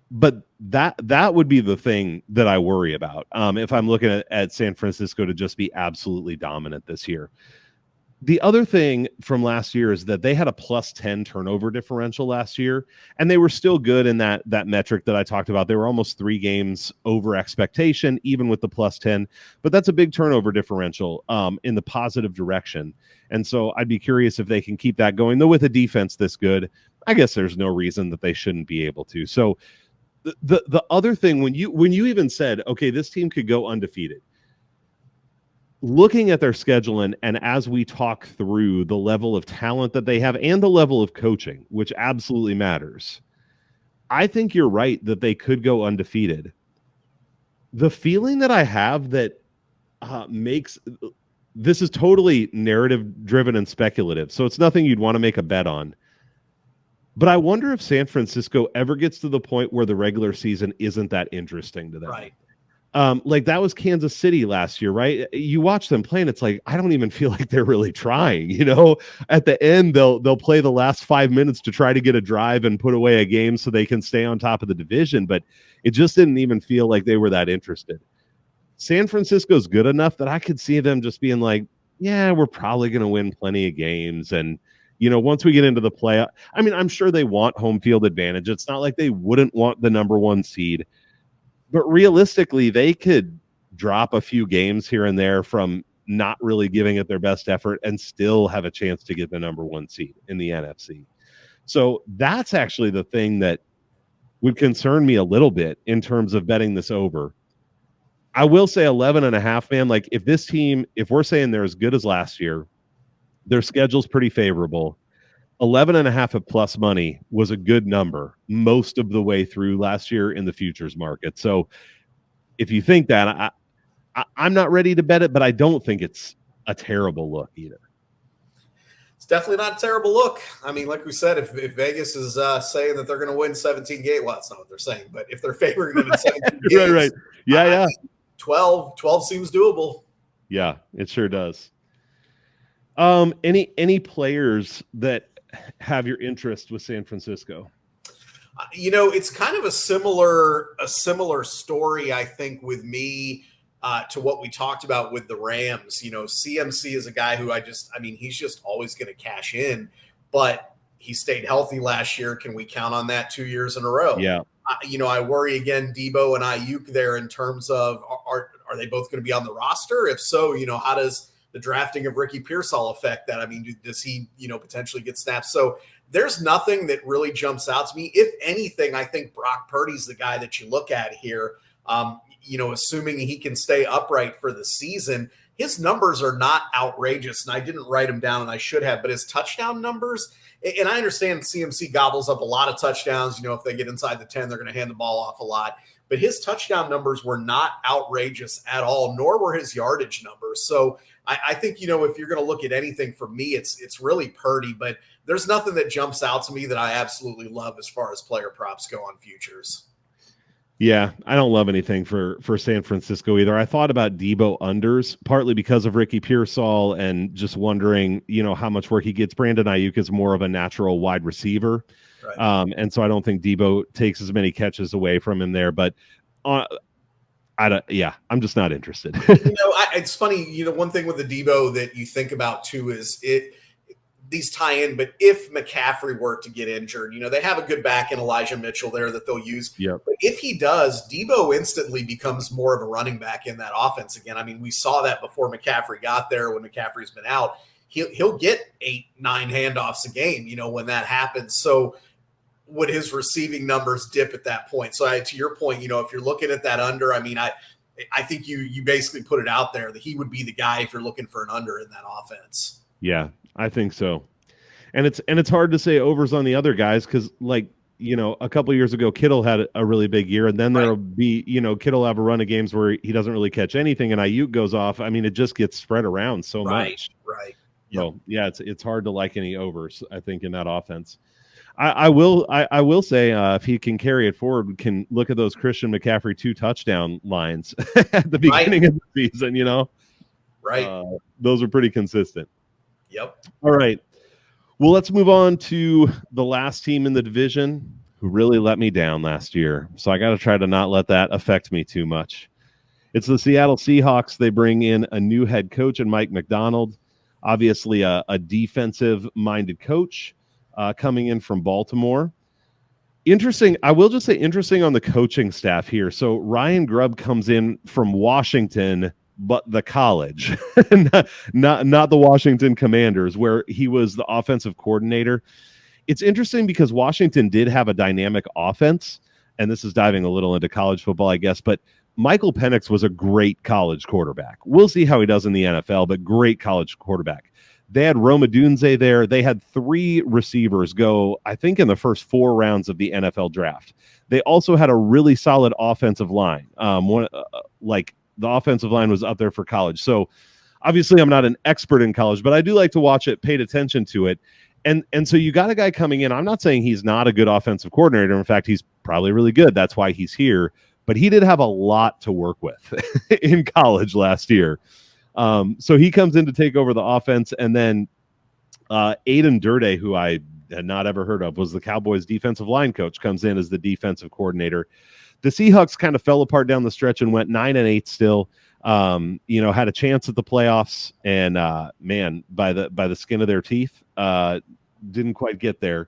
but that would be the thing that I worry about if I'm looking at San Francisco to just be absolutely dominant this year. The other thing from last year is that they had a +10 turnover differential last year, and they were still good in that metric that I talked about. They were almost 3 games over expectation, even with the +10, but that's a big turnover differential in the positive direction. And so I'd be curious if they can keep that going. Though with a defense this good, I guess there's no reason that they shouldn't be able to. So the other thing, when you even said, okay, this team could go undefeated, looking at their schedule and as we talk through the level of talent that they have and the level of coaching, which absolutely matters, I think you're right that they could go undefeated. The feeling that I have that makes this is totally narrative driven and speculative, so it's nothing you'd want to make a bet on. But I wonder if San Francisco ever gets to the point where the regular season isn't that interesting to them. Right. Like that was Kansas City last year, right? You watch them play and it's like, I don't even feel like they're really trying, At the end, they'll play the last 5 minutes to try to get a drive and put away a game so they can stay on top of the division, but it just didn't even feel like they were that interested. San Francisco's good enough that I could see them just being like, yeah, we're probably going to win plenty of games. And, once we get into the playoff, I mean, I'm sure they want home field advantage. It's not like they wouldn't want the number 1 seed. But realistically, they could drop a few games here and there from not really giving it their best effort and still have a chance to get the number 1 seed in the NFC. So that's actually the thing that would concern me a little bit in terms of betting this over. I will say 11.5, man. Like if we're saying they're as good as last year, their schedule's pretty favorable. 11.5 at plus money was a good number most of the way through last year in the futures market. So if you think that, I'm not ready to bet it, but I don't think it's a terrible look either. It's definitely not a terrible look. I mean, like we said, if Vegas is saying that they're going to win 17 games, well, that's not what they're saying, but if they're favoring them in 17 games, right. Yeah. 12 seems doable. Yeah, it sure does. Any players that have your interest with San Francisco? It's kind of a similar story, I think, with me to what we talked about with the Rams. CMC is a guy who he's just always going to cash in, but he stayed healthy last year. Can we count on that 2 years in a row? Yeah. I worry again, Debo and Ayuk there in terms of are they both going to be on the roster? If so, how does the drafting of Ricky Pearsall affect that? I mean, does he, potentially get snaps? So there's nothing that really jumps out to me. If anything, I think Brock Purdy's the guy that you look at here. Assuming he can stay upright for the season, his numbers are not outrageous. And I didn't write them down, and I should have, but his touchdown numbers, and I understand CMC gobbles up a lot of touchdowns. If they get inside the 10, they're going to hand the ball off a lot. But his touchdown numbers were not outrageous at all, nor were his yardage numbers. So I think, if you're going to look at anything for me, it's really Purdy. But there's nothing that jumps out to me that I absolutely love as far as player props go on futures. Yeah, I don't love anything for San Francisco either. I thought about Debo unders, partly because of Ricky Pearsall and just wondering, how much work he gets. Brandon Ayuk is more of a natural wide receiver. Right. And so I don't think Debo takes as many catches away from him there. But I'm just not interested. It's funny. One thing with the Debo that you think about too is these tie in. But if McCaffrey were to get injured, they have a good back in Elijah Mitchell there that they'll use. Yep. But if he does, Debo instantly becomes more of a running back in that offense again. I mean, we saw that before McCaffrey got there. When McCaffrey's been out, he'll get 8-9 handoffs a game. When that happens, so would his receiving numbers dip at that point? So to your point, if you're looking at that under, I mean, I think you basically put it out there that he would be the guy if you're looking for an under in that offense. Yeah, I think so. And it's hard to say overs on the other guys because, a couple of years ago, Kittle had a really big year, and then there'll be, Kittle will have a run of games where he doesn't really catch anything, and Ayuk goes off. I mean, it just gets spread around so much. Right. Yep. So yeah, it's hard to like any overs, I think, in that offense. I will say if he can carry it forward, we can look at those Christian McCaffrey 2 touchdown lines at the beginning of the season. Right. Those are pretty consistent. Yep. All right. Well, let's move on to the last team in the division who really let me down last year. So I got to try to not let that affect me too much. It's the Seattle Seahawks. They bring in a new head coach in Mike Macdonald, obviously a defensive-minded coach coming in from Baltimore. Interesting. I will just say interesting on the coaching staff here. So Ryan Grubb comes in from Washington, but the college, not the Washington Commanders, where he was the offensive coordinator. It's interesting because Washington did have a dynamic offense, and this is diving a little into college football, I guess, but Michael Penix was a great college quarterback. We'll see how he does in the NFL, but great college quarterback. They had Rome Odunze there. They had 3 receivers go, I think, in the first 4 rounds of the NFL draft. They also had a really solid offensive line. The offensive line was up there for college. So obviously I'm not an expert in college, but I do like to watch it, paid attention to it. And so you got a guy coming in. I'm not saying he's not a good offensive coordinator. In fact, he's probably really good. That's why he's here. But he did have a lot to work with in college last year. So he comes in to take over the offense. And then Aiden Durde, who I had not ever heard of, was the Cowboys defensive line coach, comes in as the defensive coordinator. The Seahawks kind of fell apart down the stretch and went 9-8 still. Had a chance at the playoffs, and by the skin of their teeth, didn't quite get there.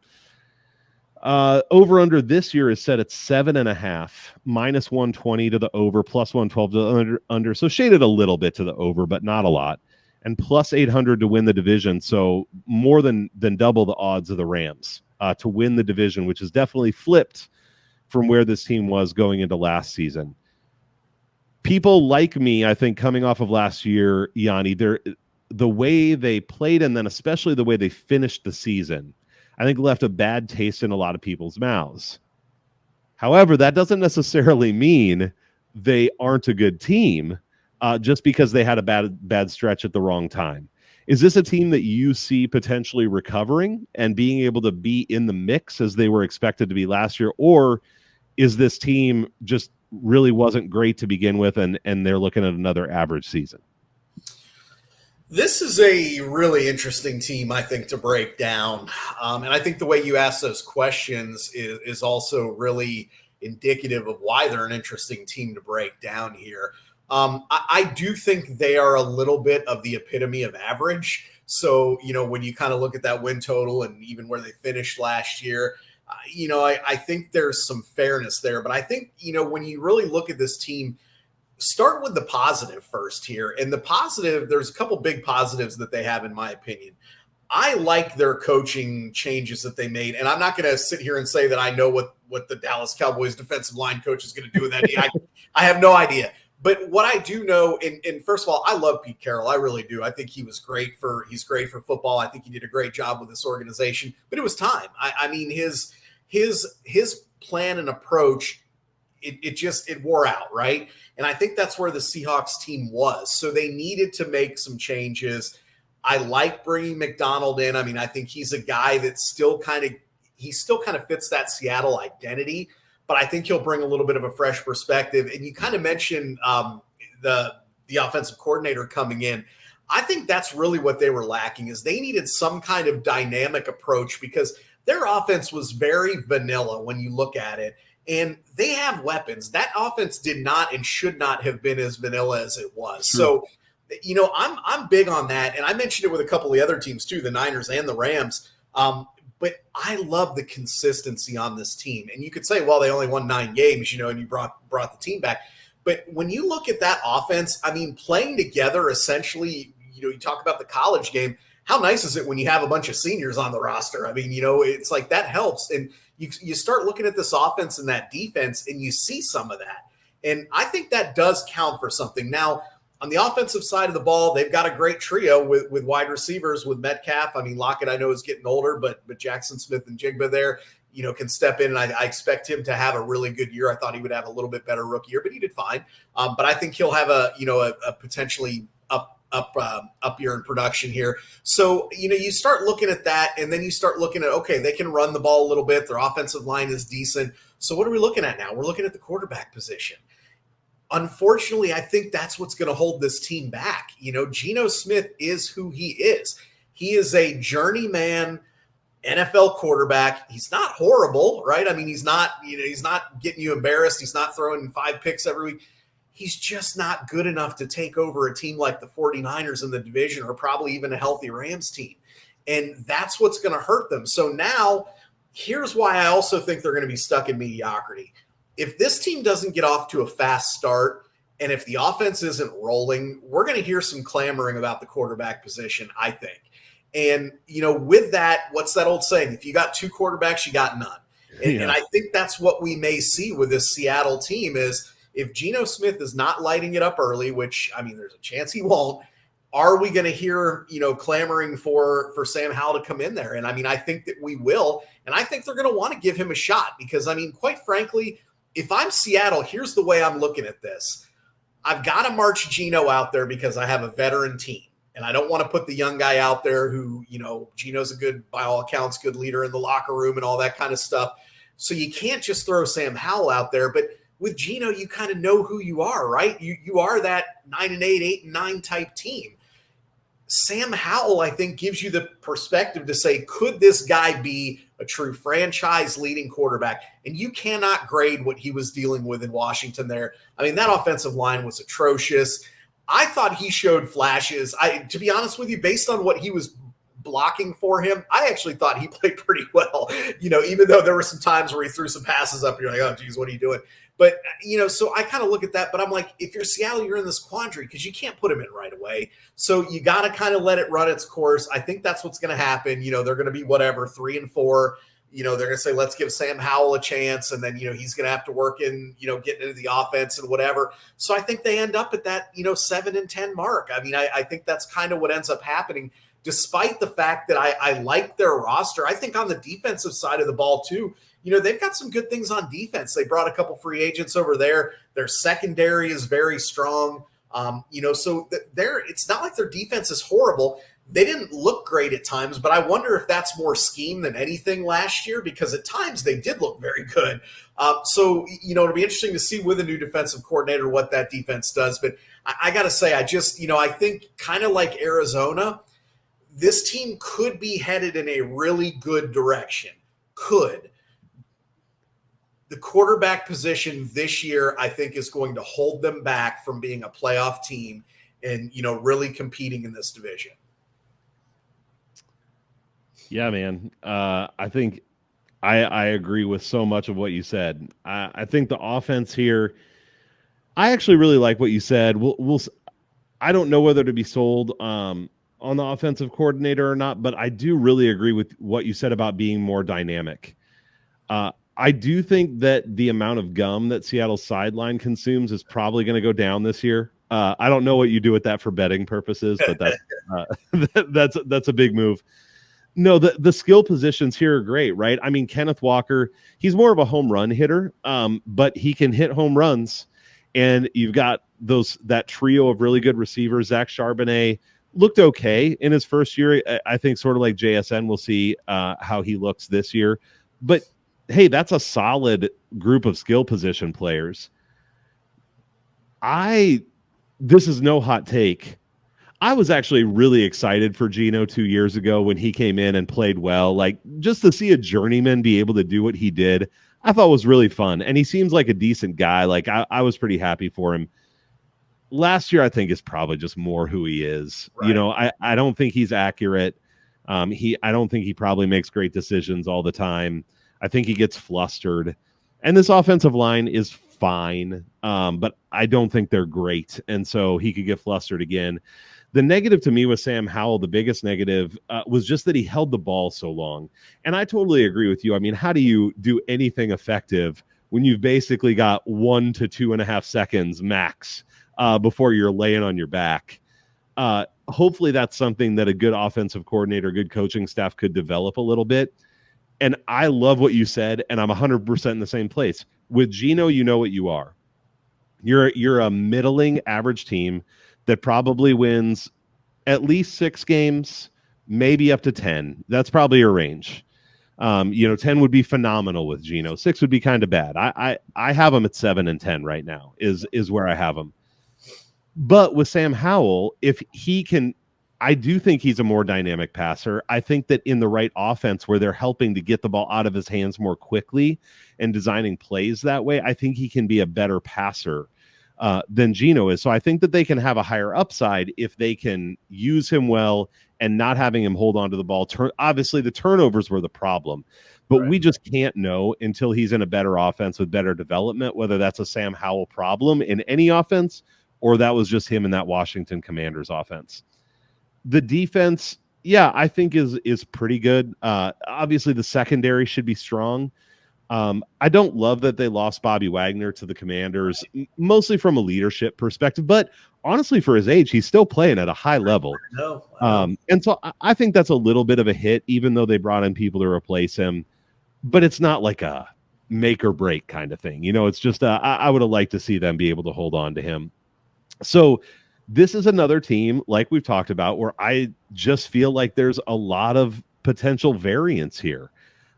Over under this year is set at 7.5, minus 120 to the over, plus 112 to the under. So shaded a little bit to the over, but not a lot. And plus 800 to win the division. So more than double the odds of the Rams to win the division, which is definitely flipped from where this team was going into last season. People like me, I think, coming off of last year, Yanni, the way they played and then especially the way they finished the season, I think left a bad taste in a lot of people's mouths. However, that doesn't necessarily mean they aren't a good team just because they had a bad stretch at the wrong time. Is this a team that you see potentially recovering and being able to be in the mix as they were expected to be last year? Or is this team just really wasn't great to begin with and they're looking at another average season? This is a really interesting team, I think, to break down. And I think the way you ask those questions is also really indicative of why they're an interesting team to break down here. I do think they are a little bit of the epitome of average. So, when you kind of look at that win total and even where they finished last year, I think there's some fairness there. But I think, when you really look at this team, start with the positive first here. And the positive, there's a couple big positives that they have, in my opinion. I like their coaching changes that they made. And I'm not going to sit here and say that I know what the Dallas Cowboys defensive line coach is going to do with that. I have no idea. But what I do know, and first of all, I love Pete Carroll. I really do. I think he's great for football. I think he did a great job with this organization. But it was time. I mean, his plan and approach, it wore out, right? And I think that's where the Seahawks team was. So they needed to make some changes. I like bringing Macdonald in. I mean, I think he's a guy that still kind of fits that Seattle identity. But I think he'll bring a little bit of a fresh perspective. And you kind of mentioned the offensive coordinator coming in. I think that's really what they were lacking, is they needed some kind of dynamic approach, because their offense was very vanilla when you look at it. And they have weapons. That offense did not and should not have been as vanilla as it was. True. So, I'm big on that. And I mentioned it with a couple of the other teams too, the Niners and the Rams. But I love the consistency on this team. And you could say, well, they only won 9 games, and you brought the team back. But when you look at that offense, I mean, playing together essentially, you talk about the college game. How nice is it when you have a bunch of seniors on the roster? I mean, it's like that helps. And you start looking at this offense and that defense, and you see some of that. And I think that does count for something. Now, on the offensive side of the ball, they've got a great trio with wide receivers with Metcalf. I mean, Lockett, I know, is getting older, but Jackson Smith and Jigba there, can step in. And I expect him to have a really good year. I thought he would have a little bit better rookie year, but he did fine. But I think he'll have a potentially up year in production here. So, you start looking at that, and then you start looking at, okay, they can run the ball a little bit. Their offensive line is decent. So what are we looking at now? We're looking at the quarterback position. Unfortunately, I think that's what's going to hold this team back. Geno Smith is who he is. He is a journeyman NFL quarterback. He's not horrible, right? I mean, he's not getting you embarrassed. He's not throwing 5 picks every week. He's just not good enough to take over a team like the 49ers in the division, or probably even a healthy Rams team. And that's what's going to hurt them. So now here's why I also think they're going to be stuck in mediocrity. If this team doesn't get off to a fast start, and if the offense isn't rolling, we're going to hear some clamoring about the quarterback position, I think. And, with that, what's that old saying? If you got 2 quarterbacks, you got none. And I think that's what we may see with this Seattle team is, if Geno Smith is not lighting it up early, which, I mean, there's a chance he won't, are we going to hear, clamoring for Sam Howell to come in there? And I mean, I think that we will. And I think they're going to want to give him a shot because, I mean, quite frankly, if I'm Seattle, here's the way I'm looking at this. I've got to march Geno out there because I have a veteran team. And I don't want to put the young guy out there who, Geno's a good, by all accounts, good leader in the locker room and all that kind of stuff. So you can't just throw Sam Howell out there. But with Geno, you kind of know who you are, right? You are that 9-8, 8-9 type team. Sam Howell, I think, gives you the perspective to say, could this guy be a true franchise-leading quarterback? And you cannot grade what he was dealing with in Washington there. I mean, that offensive line was atrocious. I thought he showed flashes. To be honest with you, based on what he was blocking for him, I actually thought he played pretty well. Even though there were some times where he threw some passes up, you're like, oh, geez, what are you doing? But, so I kind of look at that, but I'm like, if you're Seattle, you're in this quandary because you can't put him in right away. So you got to kind of let it run its course. I think that's what's going to happen. They're going to be 3-4. They're going to say, let's give Sam Howell a chance. And then, he's going to have to work in, getting into the offense and whatever. So I think they end up at that, 7-10 mark. I mean, I think that's kind of what ends up happening, despite the fact that I like their roster. I think on the defensive side of the ball too, they've got some good things on defense. They brought a couple free agents over there. Their secondary is very strong. So it's not like their defense is horrible. They didn't look great at times, but I wonder if that's more scheme than anything last year, because at times they did look very good. So it'll be interesting to see with a new defensive coordinator what that defense does. But I got to say, I think kind of like Arizona, this team could be headed in a really good direction. Could. The quarterback position this year, I think, is going to hold them back from being a playoff team and, really competing in this division. Yeah, man. I think I agree with so much of what you said. I think the offense here, I actually really like what you said. I don't know whether to be sold on the offensive coordinator or not, but I do really agree with what you said about being more dynamic. I do think that the amount of gum that Seattle's sideline consumes is probably going to go down this year. I don't know what you do with that for betting purposes, but that's a big move. No, the skill positions here are great, right? I mean, Kenneth Walker, he's more of a home run hitter, but he can hit home runs. And you've got that trio of really good receivers. Zach Charbonnet looked okay in his first year. I think sort of like JSN, we'll see how he looks this year. But hey, that's a solid group of skill position players. This is no hot take. I was actually really excited for Geno 2 years ago when he came in and played well. Like, just to see a journeyman be able to do what he did, I thought was really fun. And he seems like a decent guy. Like, I was pretty happy for him. Last year, I think, is probably just more who he is. Right. I don't think he's accurate. I don't think he probably makes great decisions all the time. I think he gets flustered. And this offensive line is fine, but I don't think they're great. And so he could get flustered again. The negative to me with Sam Howell, the biggest negative, was just that he held the ball so long. And I totally agree with you. I mean, how do you do anything effective when you've basically got 1 to 2.5 seconds max before you're laying on your back? Hopefully that's something that a good offensive coordinator, good coaching staff could develop a little bit. And I love what you said, and I'm 100% in the same place. With Geno, you know what you are. You're a middling average team that probably wins at least 6 games, maybe up to 10. That's probably your range. 10 would be phenomenal with Geno. 6 would be kind of bad. I have him at 7 and 10 right now is where I have him. But with Sam Howell, if he can, I do think he's a more dynamic passer. I think that in the right offense where they're helping to get the ball out of his hands more quickly and designing plays that way, I think he can be a better passer than Geno is. So I think that they can have a higher upside if they can use him well and not having him hold on to the ball. Obviously, the turnovers were the problem, but we just can't know until he's in a better offense with better development, whether that's a Sam Howell problem in any offense or that was just him in that Washington Commanders offense. The defense, yeah, I think is pretty good. Obviously, the secondary should be strong. I don't love that they lost Bobby Wagner to the Commanders, mostly from a leadership perspective, but honestly, for his age, he's still playing at a high level. I know. And so I think that's a little bit of a hit, even though they brought in people to replace him. But it's not like a make or break kind of thing. It's just I would have liked to see them be able to hold on to him. So this is another team, like we've talked about, where I just feel like there's a lot of potential variance here.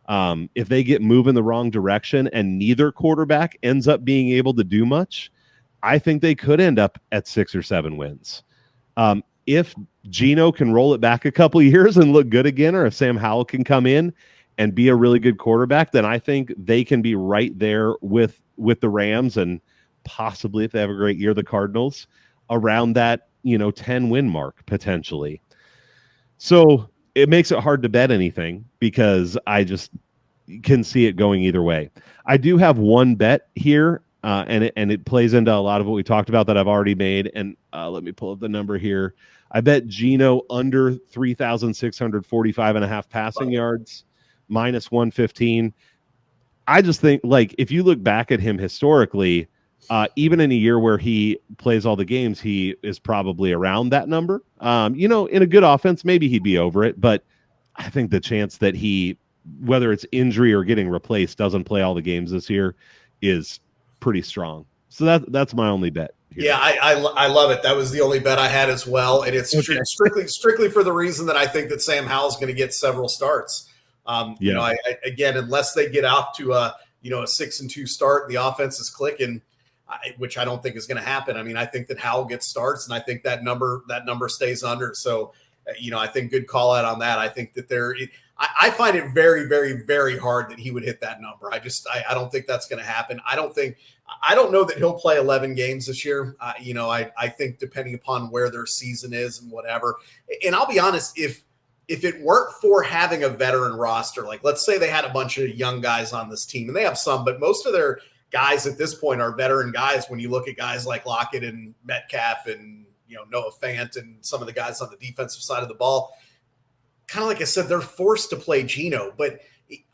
If they get moving the wrong direction and neither quarterback ends up being able to do much, I think they could end up at 6 or 7 wins. If Geno can roll it back a couple years and look good again, or if Sam Howell can come in and be a really good quarterback, then I think they can be right there with the Rams and possibly, if they have a great year, the Cardinals around that 10-win mark potentially. So it makes it hard to bet anything because I just can see it going either way. I do have one bet here, and it plays into a lot of what we talked about that I've already made. And let me pull up the number here. I bet Geno under 3,645.5 passing yards, minus 115. I just think, like, if you look back at him historically, even in a year where he plays all the games, he is probably around that number. In a good offense, maybe he'd be over it, but I think the chance that he, whether it's injury or getting replaced, doesn't play all the games this year is pretty strong. So that's my only bet here. Yeah, I love it. That was the only bet I had as well, and it's strictly for the reason that I think that Sam Howell's going to get several starts. Again, unless they get off to a 6-2 start, the offense is clicking, which I don't think is going to happen. I mean, I think that Howell gets starts, and I think that number stays under. So, I think good call out on that. I think that I find it very, very, very hard that he would hit that number. I don't think that's going to happen. I don't know that he'll play 11 games this year. I think depending upon where their season is and whatever. And I'll be honest, if it weren't for having a veteran roster, like let's say they had a bunch of young guys on this team, and they have some, but most of their guys at this point are veteran guys. When you look at guys like Lockett and Metcalf and Noah Fant and some of the guys on the defensive side of the ball, kind of like I said, they're forced to play Geno. But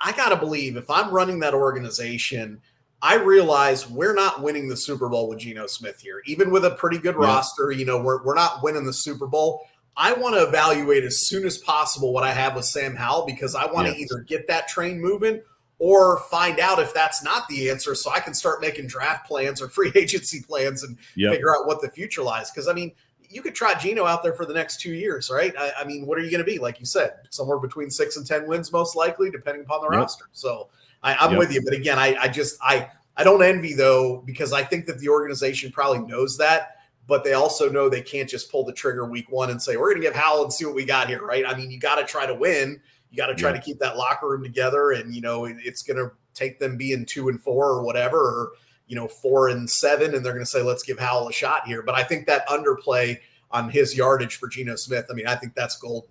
I got to believe if I'm running that organization, I realize we're not winning the Super Bowl with Geno Smith here. Even with a pretty good roster, we're not winning the Super Bowl. I want to evaluate as soon as possible what I have with Sam Howell, because I want to either get that train moving or find out if that's not the answer, so I can start making draft plans or free agency plans and figure out what the future lies. Because, I mean, you could try Geno out there for the next 2 years, right? I mean, what are you going to be? Like you said, somewhere between 6 and 10 wins, most likely, depending upon the roster. So I'm with you. But again, I don't envy, though, because I think that the organization probably knows that. but they also know they can't just pull the trigger week one and say, we're going to give Howell and see what we got here, right? I mean, you got to try to win. You got to try to keep that locker room together, and, it's going to take them being 2-4 or whatever, or, 4-7, and they're going to say, let's give Howell a shot here. But I think that underplay on his yardage for Geno Smith, I mean, I think that's golden.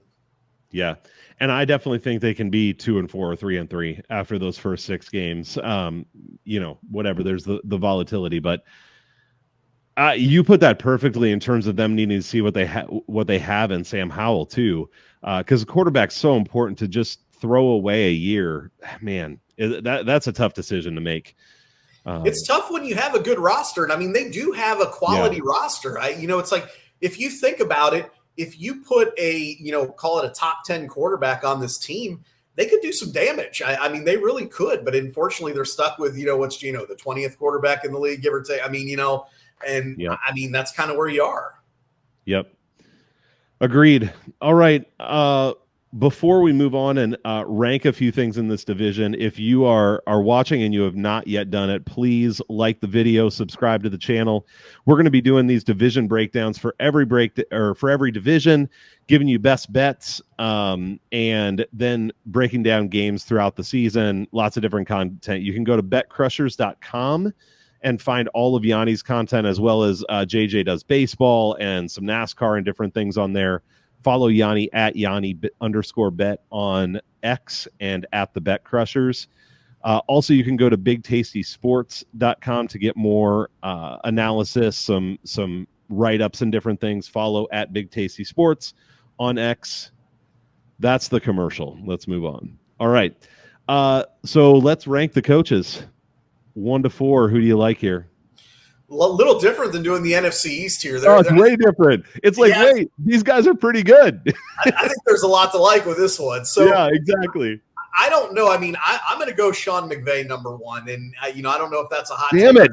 Yeah. And I definitely think they can be 2-4 or 3-3 after those first 6 games. Whatever, there's the volatility, but you put that perfectly in terms of them needing to see what they have in Sam Howell too. Because the quarterback's so important. To just throw away a year, man, that's a tough decision to make. It's tough when you have a good roster. And I mean, they do have a quality roster. It's like, if you think about it, if you put a, call it a top 10 quarterback on this team, they could do some damage. I mean, they really could, but unfortunately they're stuck with, what's Geno, the 20th quarterback in the league, give or take. I mean, I mean, that's kind of where you are. Yep. Agreed. All right. Before we move on and rank a few things in this division, if you are watching and you have not yet done it, please like the video, subscribe to the channel. We're going to be doing these division breakdowns for every division, giving you best bets, and then breaking down games throughout the season. Lots of different content. You can go to betcrushers.com and find all of Yanni's content, as well as JJ does baseball and some NASCAR and different things on there. Follow Yanni at Yanni_bet on X and at the Bet Crushers. Also, you can go to bigtastysports.com to get more analysis, some write-ups and different things. Follow at Big Tasty Sports on X. That's the commercial. Let's move on. All right. So let's rank the coaches. 1 to 4. Who do you like here? A little different than doing the NFC East here. It's way different. It's like, wait, these guys are pretty good. I think there's a lot to like with this one. So yeah, exactly. I don't know. I mean, I'm going to go Sean McVay number 1, and I don't know if that's a hot. Damn it!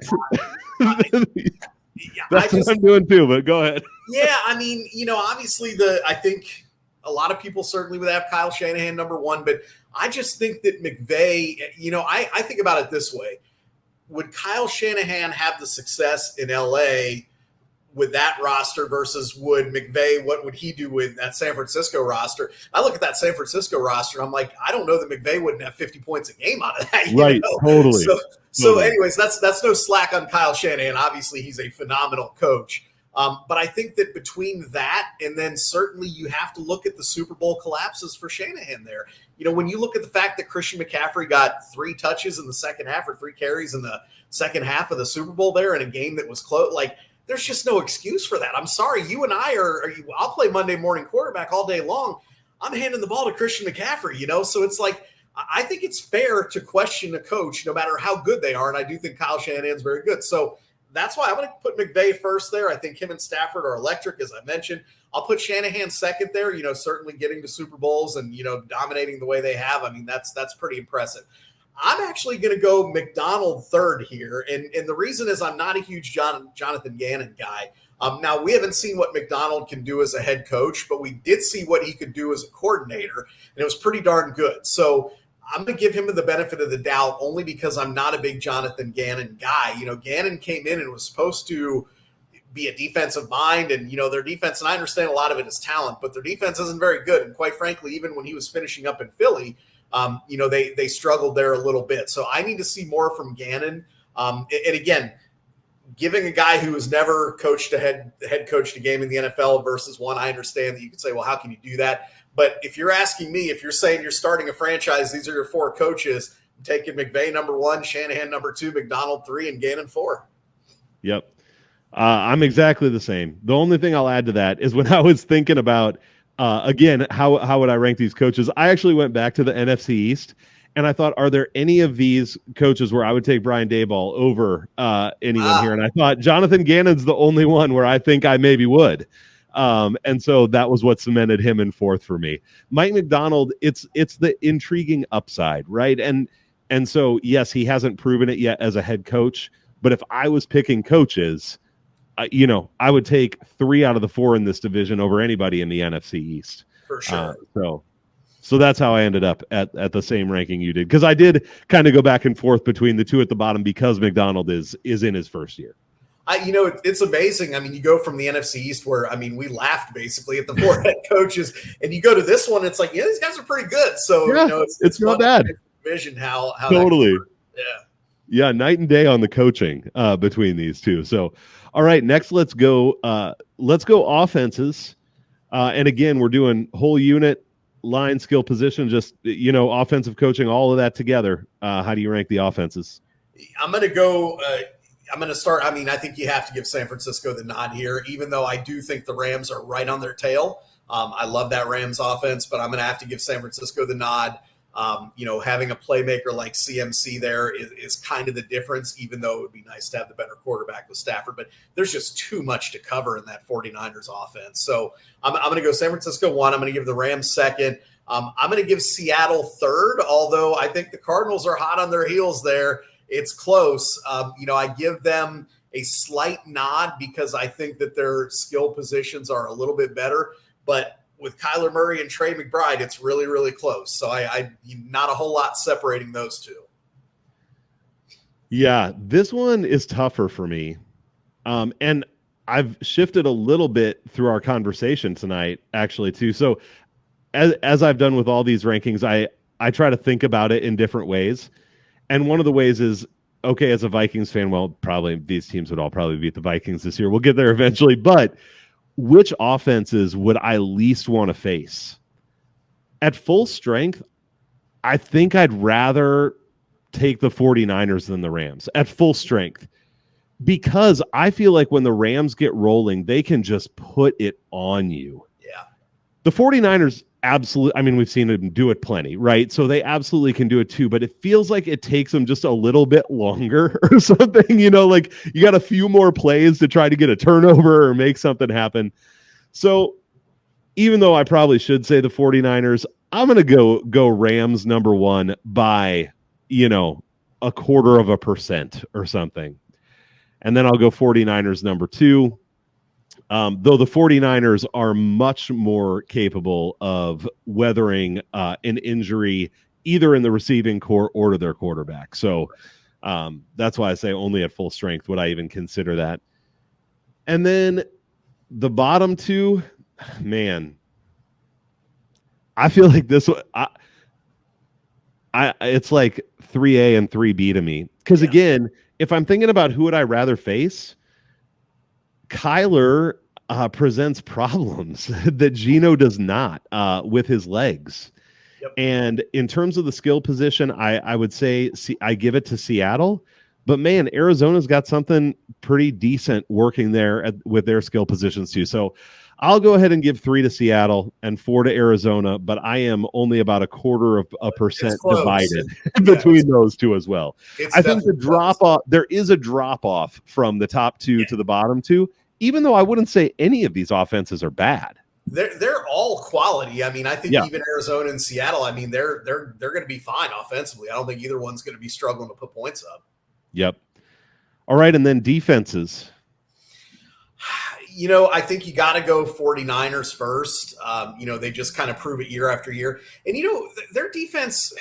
That's what I'm doing too. But go ahead. Yeah, I mean, obviously I think a lot of people certainly would have Kyle Shanahan number 1, but I just think that McVay. I think about it this way. Would Kyle Shanahan have the success in LA with that roster versus would McVay, what would he do with that San Francisco roster? I look at that San Francisco roster, and I'm like, I don't know that McVay wouldn't have 50 points a game out of that. Right, totally. So anyways, that's no slack on Kyle Shanahan. Obviously, he's a phenomenal coach. But I think that between that and then certainly you have to look at the Super Bowl collapses for Shanahan there. When you look at the fact that Christian McCaffrey got 3 touches in the second half or 3 carries in the second half of the Super Bowl there in a game that was close, like there's just no excuse for that. I'm sorry. You and I I'll play Monday morning quarterback all day long. I'm handing the ball to Christian McCaffrey, So it's like, I think it's fair to question a coach no matter how good they are. And I do think Kyle Shanahan's very good. So that's why I'm going to put McVay first there. I think him and Stafford are electric, as I mentioned. I'll put Shanahan second there, certainly getting to Super Bowls and, dominating the way they have. I mean, that's pretty impressive. I'm actually going to go McDonald third here. And the reason is I'm not a huge Jonathan Gannon guy. Now, we haven't seen what McDonald can do as a head coach, but we did see what he could do as a coordinator, and it was pretty darn good. So I'm going to give him the benefit of the doubt only because I'm not a big Jonathan Gannon guy. Gannon came in and was supposed to be a defensive mind, and, their defense, and I understand a lot of it is talent, but their defense isn't very good. And quite frankly, even when he was finishing up in Philly, they struggled there a little bit. So I need to see more from Gannon. And again, giving a guy who has never coached head coached a game in the NFL versus one, I understand that you could say, well, how can you do that? But if you're asking me, if you're saying you're starting a franchise, these are your 4 coaches, I'm taking McVay number 1, Shanahan number 2, McDonald 3, and Gannon 4. Yep. I'm exactly the same. The only thing I'll add to that is when I was thinking about, again, how would I rank these coaches? I actually went back to the NFC East, and I thought, are there any of these coaches where I would take Brian Daboll over anyone here? And I thought Jonathan Gannon's the only one where I think I maybe would. And so that was what cemented him in 4th for me. Mike McDonald, it's the intriguing upside, right? And so, yes, he hasn't proven it yet as a head coach, but if I was picking coaches, I would take 3 out of the 4 in this division over anybody in the NFC East. For sure. So that's how I ended up at the same ranking you did, because I did kind of go back and forth between the 2 at the bottom because McDonald is in his first year. It's amazing. I mean, you go from the NFC East where, I mean, we laughed basically at the four head coaches, and you go to this one, it's like, yeah, these guys are pretty good. So, Yeah, it's not fun bad. to vision how Totally. Yeah. Yeah, night and day on the coaching between these two. So, all right, next let's go offenses. And again, we're doing whole unit, line, skill, position, just offensive coaching, all of that together. How do you rank the offenses? I'm going to go. I'm going to start. I mean, I think you have to give San Francisco the nod here, even though I do think the Rams are right on their tail. I love that Rams offense, but I'm going to have to give San Francisco the nod. Having a playmaker like CMC there is kind of the difference, even though it would be nice to have the better quarterback with Stafford. But there's just too much to cover in that 49ers offense. So I'm going to go San Francisco 1. I'm going to give the Rams 2nd. I'm going to give Seattle 3rd, although I think the Cardinals are hot on their heels there. It's close. I give them a slight nod because I think that their skill positions are a little bit better. But with Kyler Murray and Trey McBride, it's really, really close. So I not a whole lot separating those two. Yeah, this one is tougher for me. And I've shifted a little bit through our conversation tonight, actually, too. So as I've done with all these rankings, I try to think about it in different ways. And one of the ways is, okay, as a Vikings fan, well, probably these teams would all probably beat the Vikings this year. We'll get there eventually. But which offenses would I least want to face? At full strength, I think I'd rather take the 49ers than the Rams at full strength, because I feel like when the Rams get rolling, they can just put it on you. Yeah. The 49ers absolutely, I mean, we've seen them do it plenty, right? So they absolutely can do it too, but it feels like it takes them just a little bit longer or something, like you got a few more plays to try to get a turnover or make something happen. So even though I probably should say the 49ers, I'm going to go Rams number 1 by, 0.25% or something. And then I'll go 49ers number 2. Though the 49ers are much more capable of weathering an injury either in the receiving core or to their quarterback. So that's why I say only at full strength would I even consider that. And then the bottom 2, man, I feel like this one, it's like 3A and 3B to me. Because again, if I'm thinking about who would I rather face, Kyler presents problems that Geno does not with his legs. Yep. And in terms of the skill position, I would say I give it to Seattle. But, man, Arizona's got something pretty decent working there with their skill positions too. So I'll go ahead and give 3 to Seattle and 4 to Arizona, but I am only about 0.25% divided between those two as well. I think the drop-off, there is a drop-off from the top 2 to the bottom 2, even though I wouldn't say any of these offenses are bad. They're all quality. I mean, I think even Arizona and Seattle, I mean, they're going to be fine offensively. I don't think either one's going to be struggling to put points up. Yep. All right, and then defenses. I think you got to go 49ers first. They just kind of prove it year after year. And, their defense,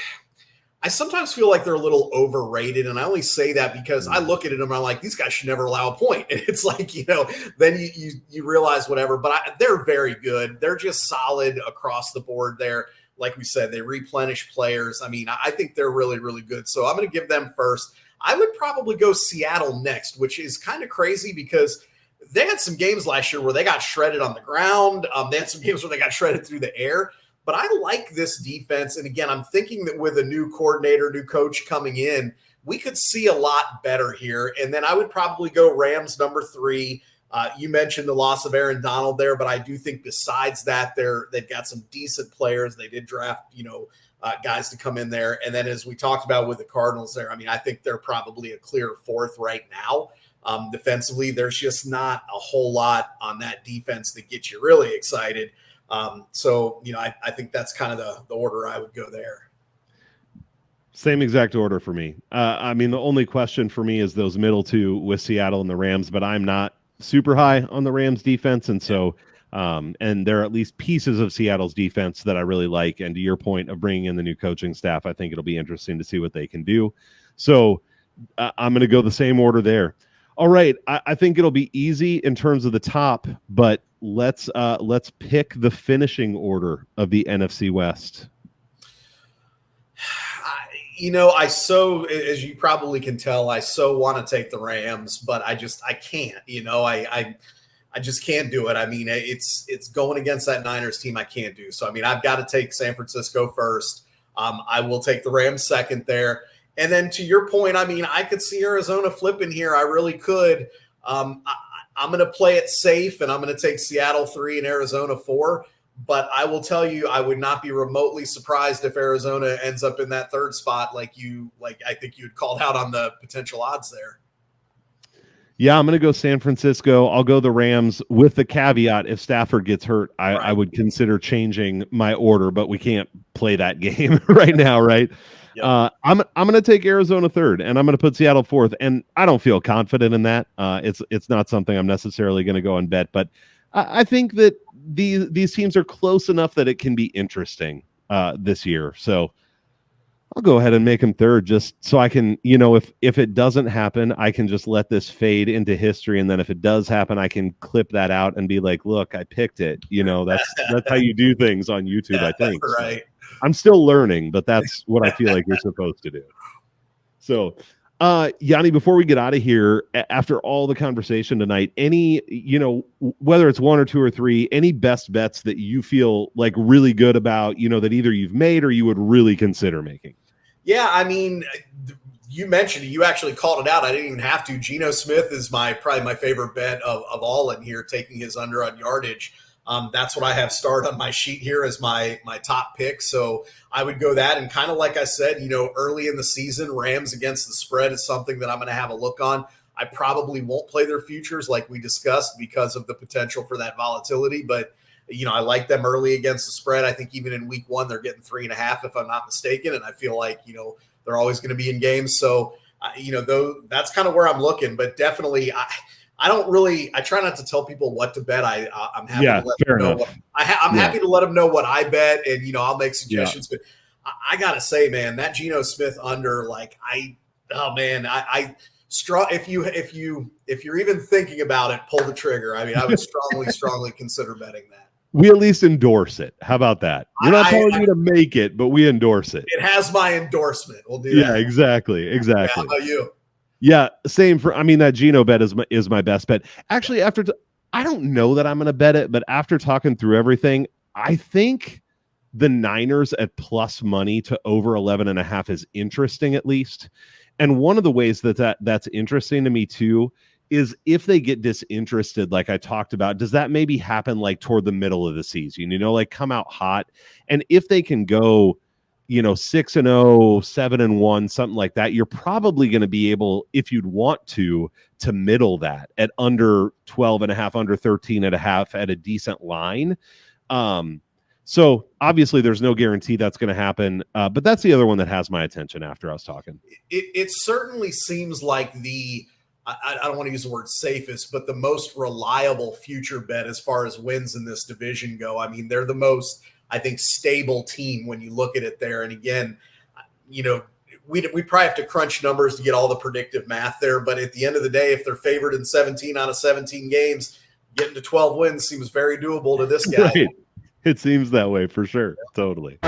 I sometimes feel like they're a little overrated. And I only say that because I look at it and I'm like, these guys should never allow a point. And it's like, then you realize whatever. But they're very good. They're just solid across the board there. Like we said, they replenish players. I mean, I think they're really, really good. So I'm going to give them first. I would probably go Seattle next, which is kind of crazy because they had some games last year where they got shredded on the ground. They had some games where they got shredded through the air. But I like this defense. And again, I'm thinking that with a new coordinator, new coach coming in, we could see a lot better here. And then I would probably go Rams number 3. You mentioned the loss of Aaron Donald there, but I do think besides that, they've got some decent players. They did draft, guys to come in there. And then as we talked about with the Cardinals there, I mean, I think they're probably a clear 4th right now. Defensively, there's just not a whole lot on that defense that gets you really excited. So I think that's kind of the order I would go there. Same exact order for me. I mean, the only question for me is those middle 2 with Seattle and the Rams, but I'm not super high on the Rams defense. And so, and there are at least pieces of Seattle's defense that I really like. And to your point of bringing in the new coaching staff, I think it'll be interesting to see what they can do. So I'm going to go the same order there. All right. I think it'll be easy in terms of the top, but let's pick the finishing order of the NFC West. As you probably can tell, I so want to take the Rams, but I can't. I just can't do it. I mean, it's going against that Niners team. I can't do so. I mean, I've got to take San Francisco first. I will take the Rams second there. And then to your point, I mean, I could see Arizona flipping here. I really could. I'm going to play it safe, and I'm going to take Seattle 3 and Arizona 4. But I will tell you, I would not be remotely surprised if Arizona ends up in that third spot, like I think you had called out on the potential odds there. Yeah, I'm going to go San Francisco. I'll go the Rams with the caveat if Stafford gets hurt, I would consider changing my order, but we can't play that game right now, right? Yep. I'm going to take Arizona third, and I'm going to put Seattle fourth, and I don't feel confident in that. It's not something I'm necessarily going to go and bet, but I think that these teams are close enough that it can be interesting this year. So I'll go ahead and make him third just so I can, if it doesn't happen, I can just let this fade into history. And then if it does happen, I can clip that out and be like, look, I picked it. That's how you do things on YouTube, I think. Right. So I'm still learning, but that's what I feel like you're supposed to do. So, Yanni, before we get out of here, after all the conversation tonight, any, whether it's one or two or three, any best bets that you feel like really good about, that either you've made or you would really consider making? Yeah, I mean, you mentioned it. You actually called it out. I didn't even have to. Geno Smith is probably my favorite bet of all in here, taking his under on yardage. That's what I have starred on my sheet here as my top pick. So I would go that. And kind of like I said, early in the season, Rams against the spread is something that I'm going to have a look on. I probably won't play their futures like we discussed because of the potential for that volatility. But, I like them early against the spread. I think even in week 1, they're getting 3.5 if I'm not mistaken. And I feel like, they're always going to be in games. So, that's kind of where I'm looking. But definitely I try not to tell people what to bet. I'm happy to let them know happy to let them know what I bet, and I'll make suggestions. But I gotta say, man, that Geno Smith under, if you're even thinking about it, pull the trigger. I mean, I would strongly consider betting that. We at least endorse it. How about that? We're not telling you to make it, but we endorse it. It has my endorsement. We'll do that. Yeah, exactly. Yeah, how about you? Yeah, same that Geno bet is my best bet. Actually, I don't know that I'm going to bet it, but after talking through everything, I think the Niners at plus money to over 11.5 is interesting, at least. And one of the ways that's interesting to me too is if they get disinterested, like I talked about, does that maybe happen like toward the middle of the season? Like come out hot, and if they can go 6-0, 7-1, something like that, you're probably going to be able, if you'd want to middle that at under 12.5, under 13.5 at a decent line. So obviously there's no guarantee that's going to happen. But that's the other one that has my attention after I was talking. It certainly seems like I don't want to use the word safest, but the most reliable future bet as far as wins in this division go. I mean, they're the most, I think, stable team when you look at it there. And again, we probably have to crunch numbers to get all the predictive math there. But at the end of the day, if they're favored in 17 out of 17 games, getting to 12 wins seems very doable to this guy. Right. It seems that way for sure. Totally.